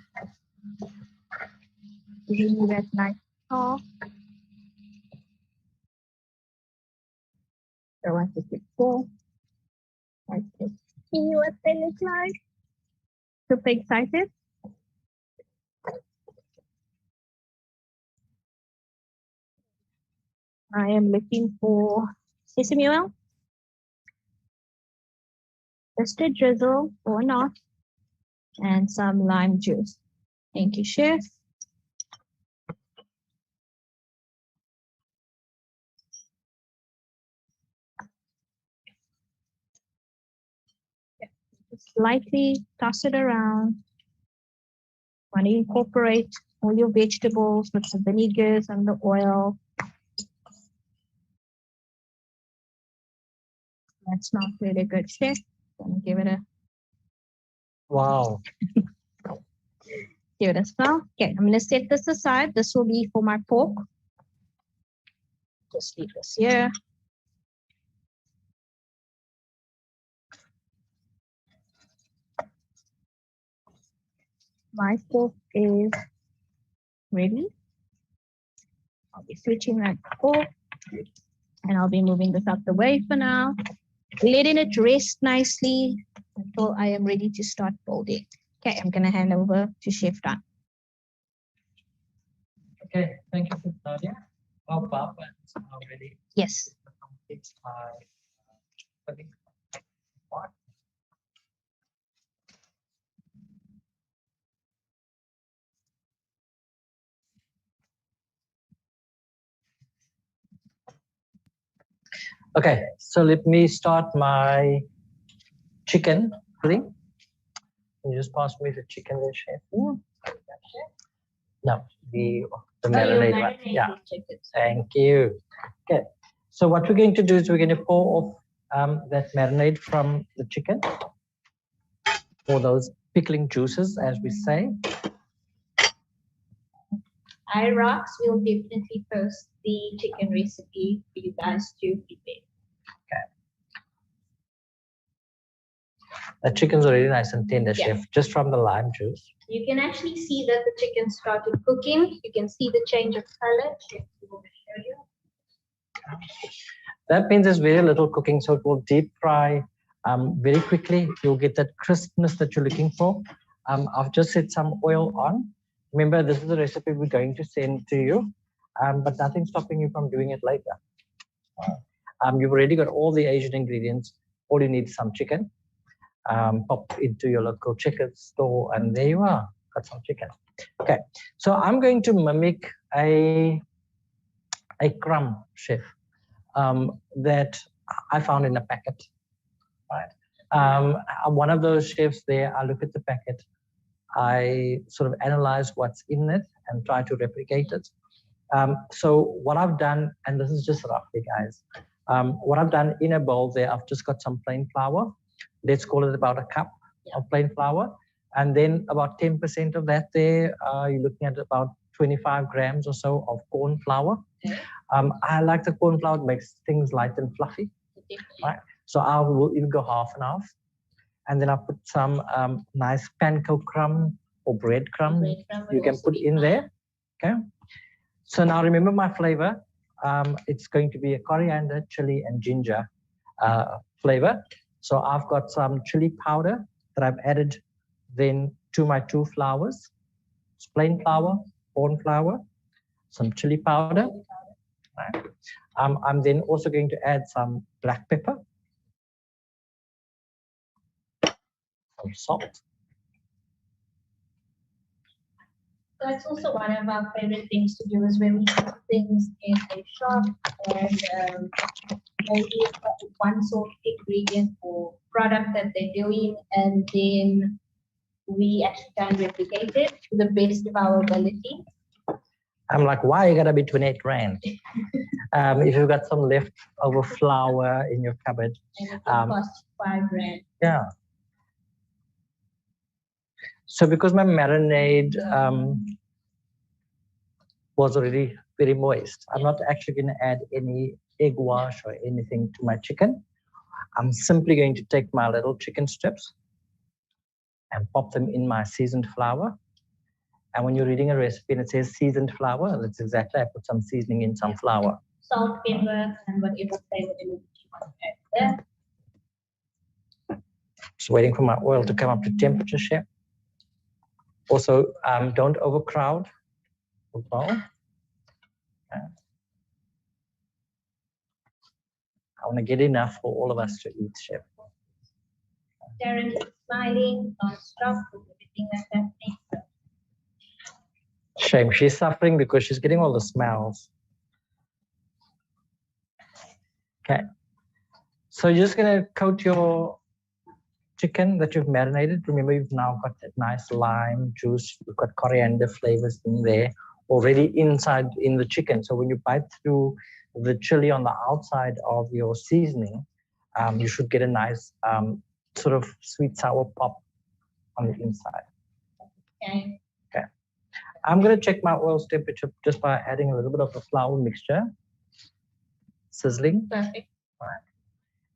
S2: Giving you that nice top. So once it gets full, let's just see what they look like. Super excited. I am looking for sesame oil, just a drizzle or not, and some lime juice. Thank you, Chef. Just lightly toss it around. Want to incorporate all your vegetables with the vinegars and the oil. That smells really good, Chef. Gonna give it a
S3: Wow.
S2: give it a smell. Okay, I'm gonna set this aside. This will be for my pork. Just leave this here. My pork is ready. I'll be switching that off, and I'll be moving this out the way for now. Letting it rest nicely until I am ready to start folding. Okay, I'm gonna hand over to Chef Don.
S3: Okay, thank you, Nadia. Well, Bob, it's already
S2: Yes.
S3: it's my cooking pot. Okay, so let me start my chicken filling. Can you just pass me the chicken there, Chef? No, the marinade one. Yeah, thank you. Okay, so what we're going to do is we're going to pour off that marinade from the chicken, or those pickling juices, as we say.
S2: IROX will definitely post the chicken recipe for you guys to prepare.
S3: The chicken's already nice and tender,
S2: Yeah.
S3: Chef, just from the lime juice.
S2: You can actually see that the chicken started cooking. You can see the change of color. Chef will show you.
S3: That means there's very little cooking, so it will deep fry very quickly. You'll get that crispness that you're looking for. I've just set some oil on. Remember, this is a recipe we're going to send to you, but nothing's stopping you from doing it later. You've already got all the Asian ingredients. All you need is some chicken. Pop into your local chicken store, and there you are, got some chicken. Okay, so I'm going to mimic a crumb, Chef, that I found in a packet. Right, I'm one of those chefs there. I look at the packet, I sort of analyze what's in it and try to replicate it. So what I've done, and this is just roughly, guys, what I've done in a bowl there, I've just got some plain flour. Let's call it about a cup of plain flour. And then about 10% of that there, you're looking at about 25 grams or so of corn flour. Okay. I like the corn flour, it makes things light and fluffy. Right? So I will even go half and half. And then I'll put some nice panko crumb or bread crumb you can put in there. Okay. So now remember my flavor. It's going to be a coriander, chili, and ginger flavor. So I've got some chili powder that I've added then to my two flours. It's plain flour, corn flour, some chili powder. Right. I'm then also going to add some black pepper, some salt.
S2: That's also one of our favorite things to do is when we put things in a shop and maybe it's one sort of ingredient or product that they're doing, and then we actually try and replicate it to the best of our ability.
S3: I'm like, why you gotta be 28 rand? If you've got some leftover flour in your cupboard.
S2: And it can cost 5 rand.
S3: Yeah. So because my marinade was already very moist, I'm not actually going to add any egg wash or anything to my chicken. I'm simply going to take my little chicken strips and pop them in my seasoned flour. And when you're reading a recipe and it says seasoned flour, that's exactly, I put some seasoning in some flour.
S2: Salt, pepper, and whatever flavor you want to add there.
S3: Just waiting for my oil to come up to temperature, chef. Also, don't overcrowd the bowl. Okay. I want to get enough for all of us to eat, chef.
S2: Darren is smiling, non-stop with everything that's happening.
S3: Shame, she's suffering because she's getting all the smells. Okay, so you're just gonna coat your chicken that you've marinated. Remember, you've now got that nice lime juice. You've got coriander flavors in there already inside in the chicken. So when you bite through the chili on the outside of your seasoning, you should get a nice sort of sweet sour pop on the inside.
S2: Okay.
S3: Okay. I'm going to check my oil's temperature just by adding a little bit of the flour mixture. Sizzling.
S2: Perfect.
S3: All right.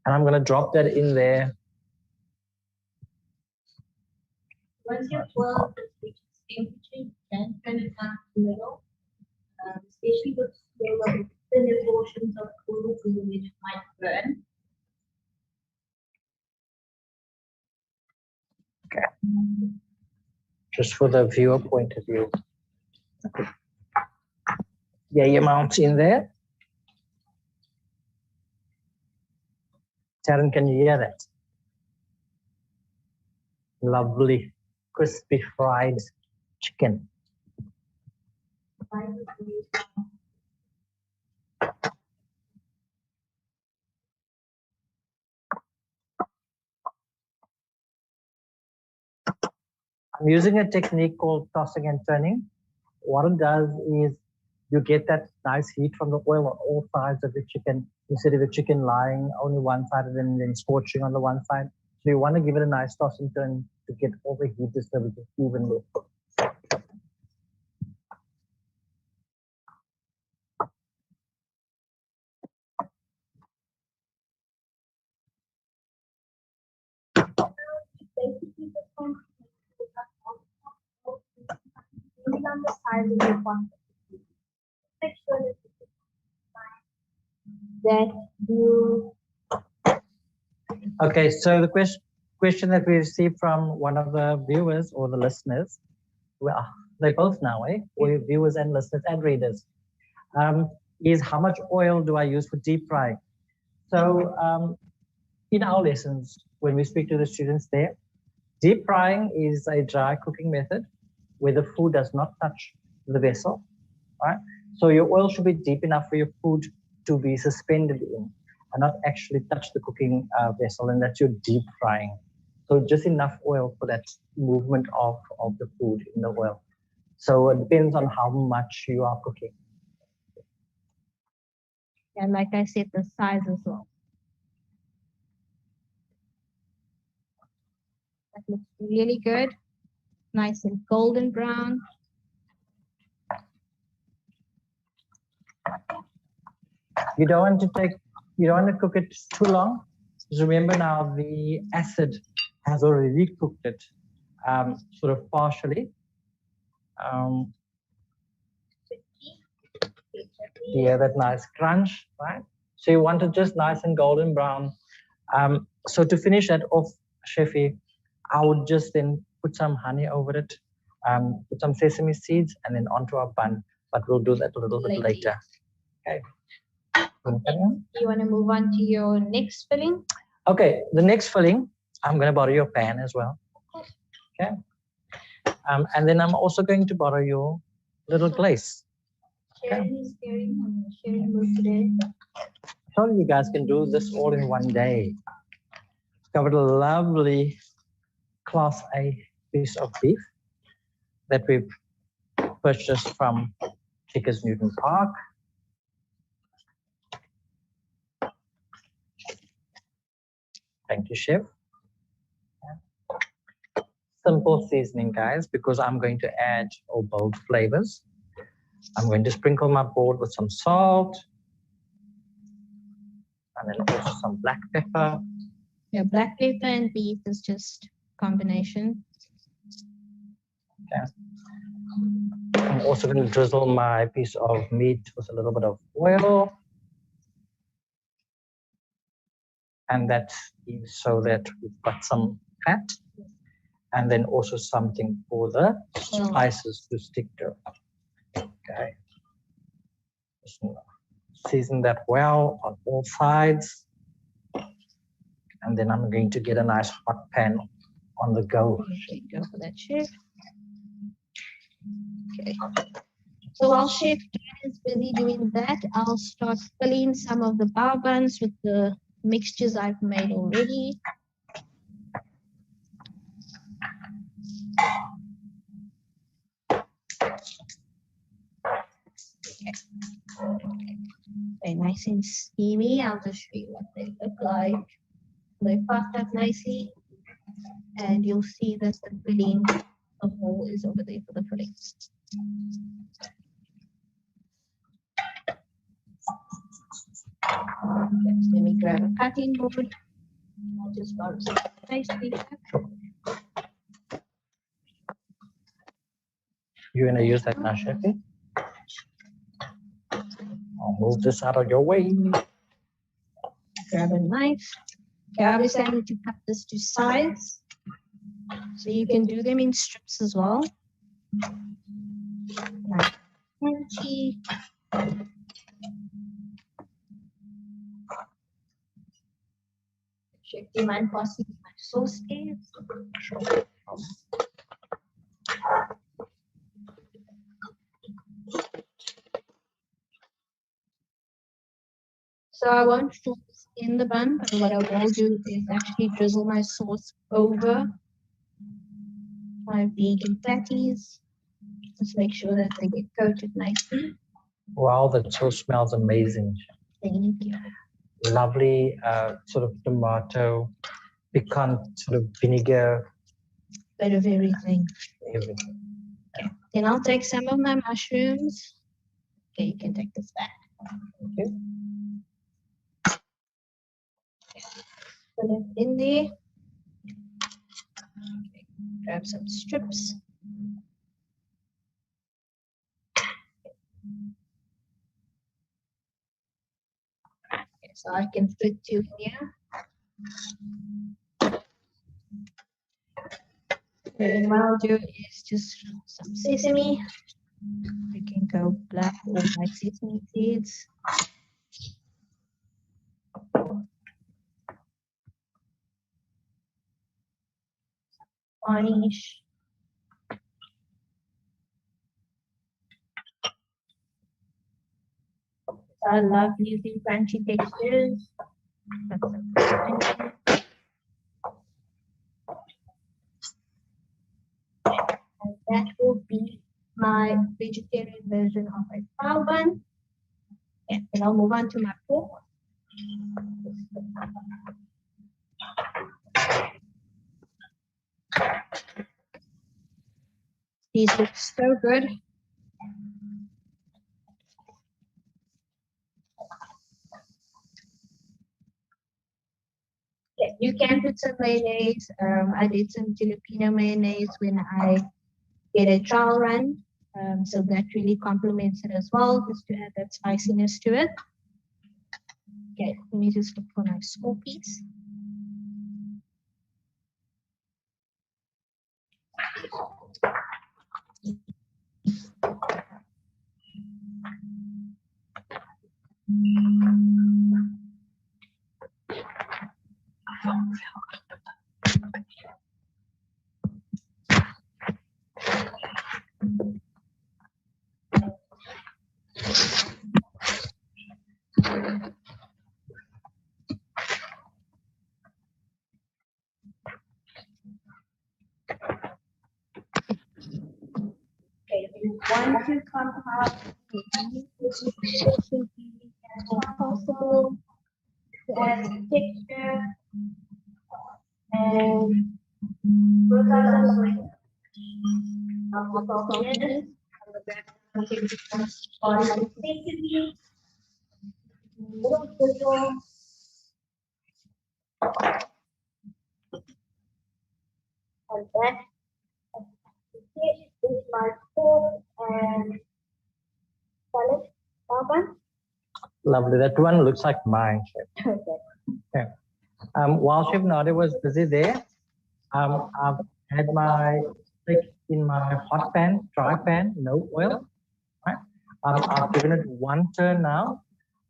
S3: And I'm going to drop that in there.
S2: Once your oil reaches temperature, you can turn it up a little, especially with thinner portions of food which might burn.
S3: Okay. Just for the viewer point of view. Yay amounts in there. Taryn, can you hear that? Lovely, crispy fried chicken. I'm using a technique called tossing and turning. What it does is you get that nice heat from the oil on all sides of the chicken instead of the chicken lying only one side and then scorching on the one side. So you want to give it a nice toss and turn to get all the heat distributed evenly.
S2: On the size of your pot. Make sure that you.
S3: Okay, so the question that we received from one of the viewers or the listeners, well, they both now, we're viewers and listeners and readers, is how much oil do I use for deep frying? So in our lessons, when we speak to the students there, deep frying is a dry cooking method where the food does not touch the vessel, right? So your oil should be deep enough for your food to be suspended in and not actually touch the cooking vessel, and that's your deep frying. So just enough oil for that movement of the food in the oil. So it depends on how much you are cooking.
S2: And like I said, the size as well. That looks really good. Nice and golden brown.
S3: You don't want to cook it too long. Just remember now the acid has already cooked it sort of partially. Yeah, that nice crunch, right? So you want it just nice and golden brown. So to finish that off, Chefy, I would just then put some honey over it, put some sesame seeds, and then onto our bun. But we'll do that a little bit later. Okay.
S2: You want to move on to your next filling?
S3: Okay, the next filling, I'm going to borrow your pan as well. Okay. And then I'm also going to borrow your little glaze.
S2: Sharing is caring. I'm sharing mood today.
S3: So you guys can do this all in one day. Covered a lovely Class A piece of beef that we've purchased from Checkers Newton Park. Thank you, Chef. Simple seasoning, guys, because I'm going to add all bold flavors. I'm going to sprinkle my board with some salt and then also some black pepper.
S2: Yeah, black pepper and beef is just combination.
S3: Okay. I'm also going to drizzle my piece of meat with a little bit of oil. And that is so that we've got some fat and then also something for the spices to stick to. Okay. Just season that well on all sides. And then I'm going to get a nice hot pan on the go.
S2: Okay, go for that, chef. Okay. So while Chef Dan is busy doing that, I'll start filling some of the bao buns with the mixtures I've made already. Okay, nice and steamy. I'll just show you what they look like. They puffed up nicely, and you'll see that the filling, the hole is over there for the filling. Okay, so let me grab a cutting board. I'll just start nicely.
S3: You're going to use that now, Chefy? I'll move this out of your way.
S2: Grab a knife. Okay, obviously I need to cut this to size. So you can do them in strips as well. Like crunchy. Chef, do you mind passing me my sauce, please?
S3: Sure.
S2: So I won't put this in the bun, but what I will do is actually drizzle my sauce over my vegan patties. Just make sure that they get coated nicely.
S3: Wow, that sauce smells amazing.
S2: Thank you.
S3: Lovely sort of tomato, piquant sort of vinegar.
S2: Bit of everything.
S3: Everything.
S2: Then I'll take some of my mushrooms. Okay, you can take this back.
S3: Okay.
S2: Put it in there. Okay, grab some strips. Okay, so I can fit two here. And what I'll do is just some sesame. You can go black or white sesame seeds. Garnish. I love using crunchy textures. And that will be my vegetarian version of a bao bun. Yeah, and I'll move on to my pork. These look so good. Yeah, you can put some mayonnaise. I did some jalapeno mayonnaise when I did a trial run. So that really complements it as well, just to add that spiciness to it. Okay, let me just look for my small piece. Okay, if you want to come up possible to add some texture and put out some and that is my pork and salad oven.
S3: Lovely. That one looks like mine, Chef. Okay. While Chef Nadia was busy there, I've had my steak in my hot pan, dry pan, no oil. Right? I've given it one turn now.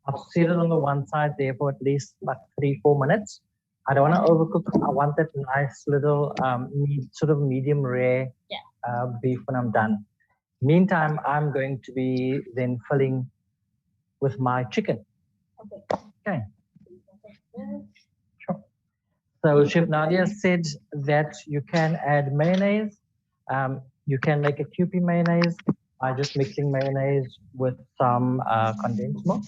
S3: I've seared it on the one side there for at least like 3-4 minutes. I don't want to overcook it. I want that nice little sort of medium rare beef when I'm done. Meantime, I'm going to be then filling with my chicken. Okay. Sure. So Chef Nadia said that you can add mayonnaise. You can make a Kewpie mayonnaise by just mixing mayonnaise with some condensed milk.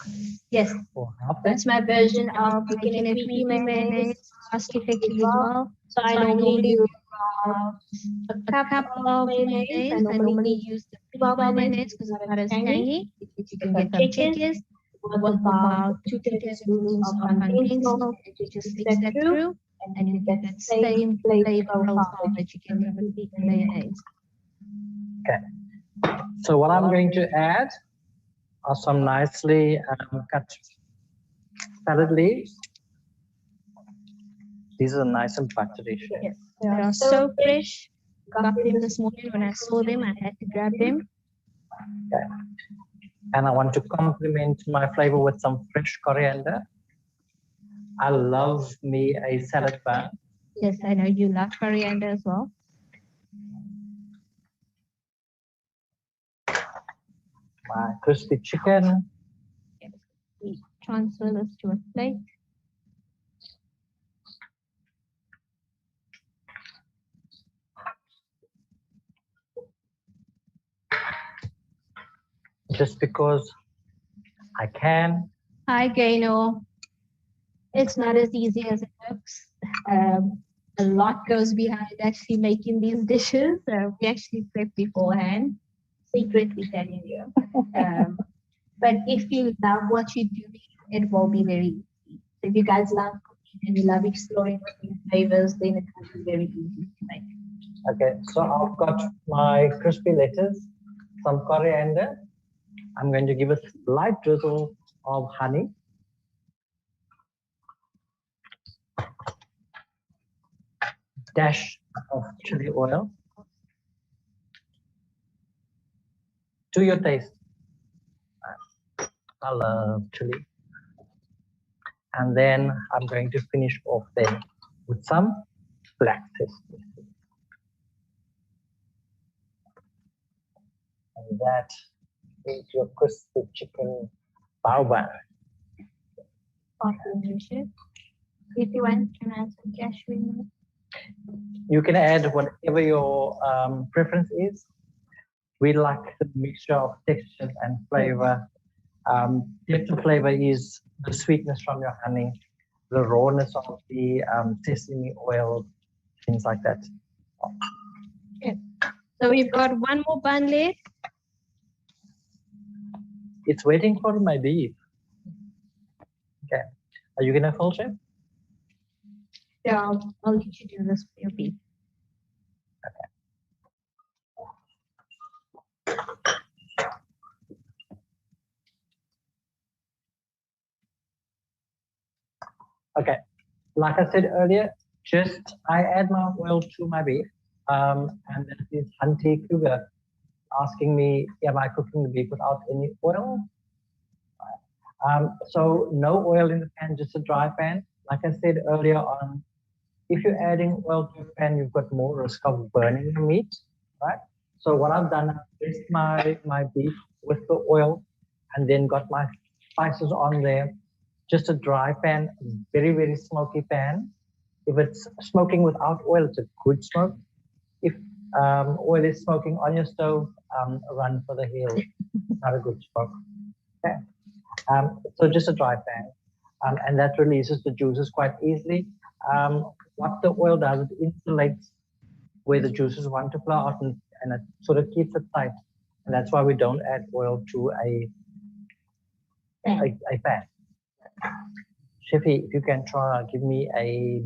S2: Yes,
S3: Or half
S2: that's my version of making a creamy mayonnaise, cost effective as well. So I normally do a cup of mayonnaise. I normally use the Pillay mayonnaise because it's not as tangy. You can get from Checkers with about 2 tablespoons of condensed milk. And you just mix that through, and you get that same flavor profile that you get from a big mayonnaise.
S3: Okay. So what I'm going to add are some nicely cut salad leaves. These are nice and buttery.
S2: Yes, they are so fresh. Got them this morning when I saw them. I had to grab them.
S3: Okay. And I want to complement my flavor with some fresh coriander. I love me a salad bun.
S2: Yes, I know you love coriander as well.
S3: My crispy chicken.
S2: We transfer this to a plate.
S3: Just because I can.
S2: Hi, Gaino. It's not as easy as it looks. A lot goes behind actually making these dishes. We actually prep beforehand. Secretly telling you. But if you love what you do, it will be very easy. So if you guys love cooking and you love exploring new flavors, then it will be very easy to make.
S3: Okay, so I've got my crispy lettuce, some coriander. I'm going to give a slight drizzle of honey. Dash of chili oil. To your taste. I love chili. And then I'm going to finish off then with some black sesame. And that is your crispy chicken bao bun.
S2: If you want, can I add some cashew in it?
S3: You can add whatever your preference is. We like the mixture of texture and flavor. Depth of flavor is the sweetness from your honey, the rawness of the sesame oil, things like that.
S2: Okay. So we've got one more bun left.
S3: It's waiting for my beef. Okay. Are you gonna fill, Chef?
S2: Yeah, I'll let you do this for your beef.
S3: Okay. Like I said earlier, I add my oil to my beef. And that is Hunty Kruger asking me, am I cooking the beef without any oil? So no oil in the pan, just a dry pan. Like I said earlier on, if you're adding oil to a pan, you've got more risk of burning the meat, right? So what I've done, I've dressed my beef with the oil and then got my spices on there. Just a dry pan, very, very smoky pan. If it's smoking without oil, it's a good smoke. If oil is smoking on your stove, run for the hills. Not a good smoke. Okay. So just a dry pan, and that releases the juices quite easily. What the oil does, it insulates where the juices want to flow out, and it sort of keeps it tight. And that's why we don't add oil to a pan. Chefy, if you can try, give me a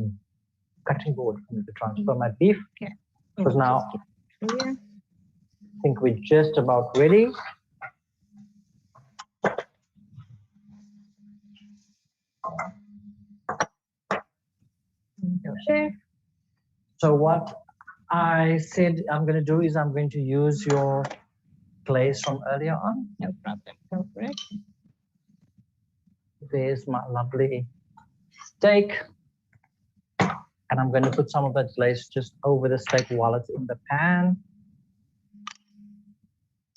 S3: cutting board for me to transfer my beef.
S2: Okay.
S3: Because now think we're just about ready.
S2: Sure.
S3: So what I said I'm going to do is I'm going to use your glaze from earlier on.
S2: No problem. Go for it.
S3: There's my lovely steak. And I'm going to put some of that glaze just over the steak while it's in the pan.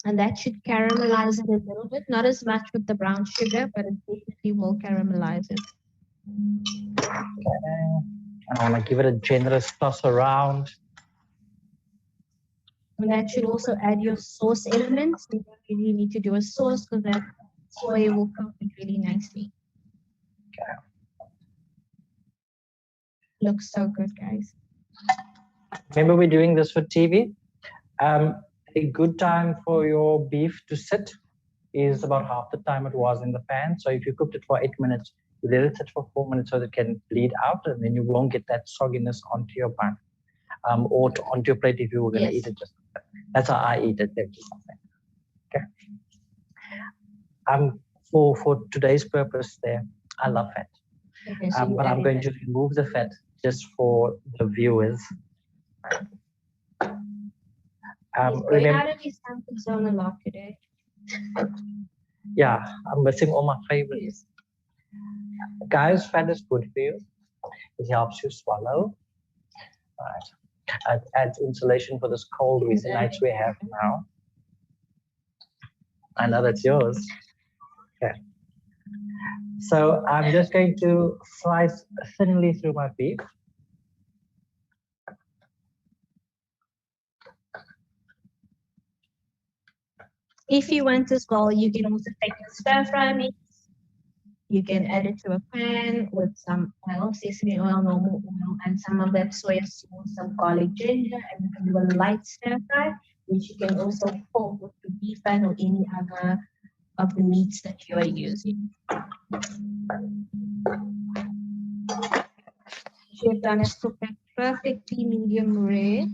S2: And that should caramelize it a little bit, not as much with the brown sugar, but it definitely will caramelize it.
S3: Okay. And I want to give it a generous toss around.
S2: And that should also add your sauce elements. You don't really need to do a sauce because that soy will cook it really nicely.
S3: Okay.
S2: Looks so good, guys.
S3: Remember, we're doing this for TV. A good time for your beef to sit is about half the time it was in the pan. So if you cooked it for 8 minutes, you let it sit for 4 minutes so that it can bleed out, and then you won't get that sogginess onto your bun or onto your plate if you were going to eat it just like that. That's how I eat it. Okay. For today's purpose there, I love fat.
S2: Okay, so
S3: but I'm going to remove the fat just for the viewers.
S2: Going out of his comfort zone a lot today.
S3: Yeah, I'm missing all my favorites. Guys, fat is good for you. It helps you swallow. Right. It adds insulation for this cold winter nights we have now. I know that's yours. Okay. So I'm just going to slice thinly through my beef.
S2: If you want as well, you can also take the stir fry mix. You can add it to a pan with some oil, sesame oil, normal oil, and some of that soy sauce, some garlic ginger, and you can do a light stir fry, which you can also fold with the beef pan or any other of the meats that you are using. Chef Dan has cooked that perfectly medium rare.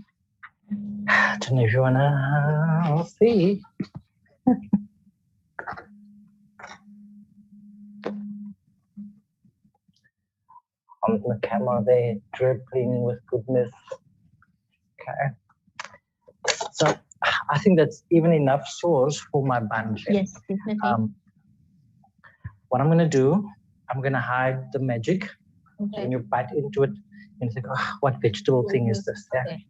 S3: I don't know if you wanna see. On the camera there, dripping with goodness. Okay. So I think that's even enough sauce for my bun.
S2: Yes, definitely.
S3: What I'm gonna do, I'm gonna hide the magic.
S2: Okay.
S3: When you bite into it, and think, oh, what vegetable thing is this? Yeah.
S2: Okay.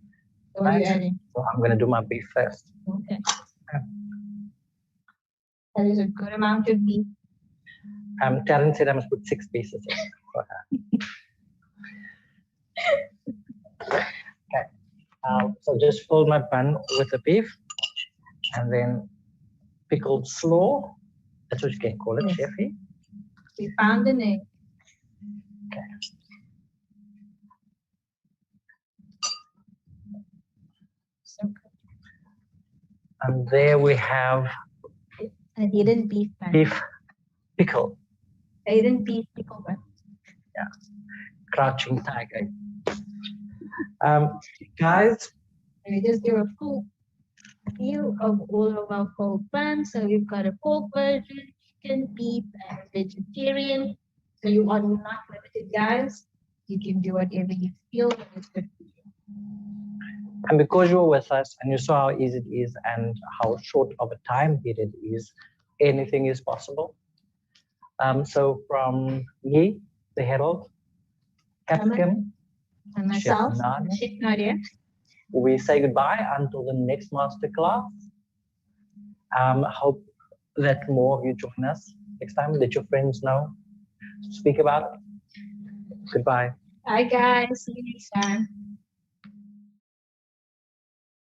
S2: So you're adding.
S3: So I'm gonna do my beef first.
S2: Okay. That is a good amount of beef.
S3: Taryn said I must put 6 pieces in for her. Okay. So just fill my bun with the beef, and then pickled slaw. That's what you can call it,
S2: Yes.
S3: Chefy.
S2: We found an egg.
S3: Okay.
S2: So good.
S3: And there we have
S2: I didn't beef pan.
S3: beef pickle.
S2: I didn't beef pickle pan.
S3: Yeah. Crouching tiger. Guys,
S2: We just do a full view of all of our cold pans. So we've got a pork version, chicken, beef, and vegetarian. So you are not limited, guys. You can do whatever you feel is good for you.
S3: and because you were with us and you saw how easy it is and how short of a time period it is, anything is possible. So from me, the Herald, Capsicum,
S2: And myself,
S3: Nadia.
S2: Chef Nadia.
S3: We say goodbye until the next masterclass. Hope that more of you join us next time. Let your friends know. Speak about it. Goodbye.
S2: Bye, guys. See you next time.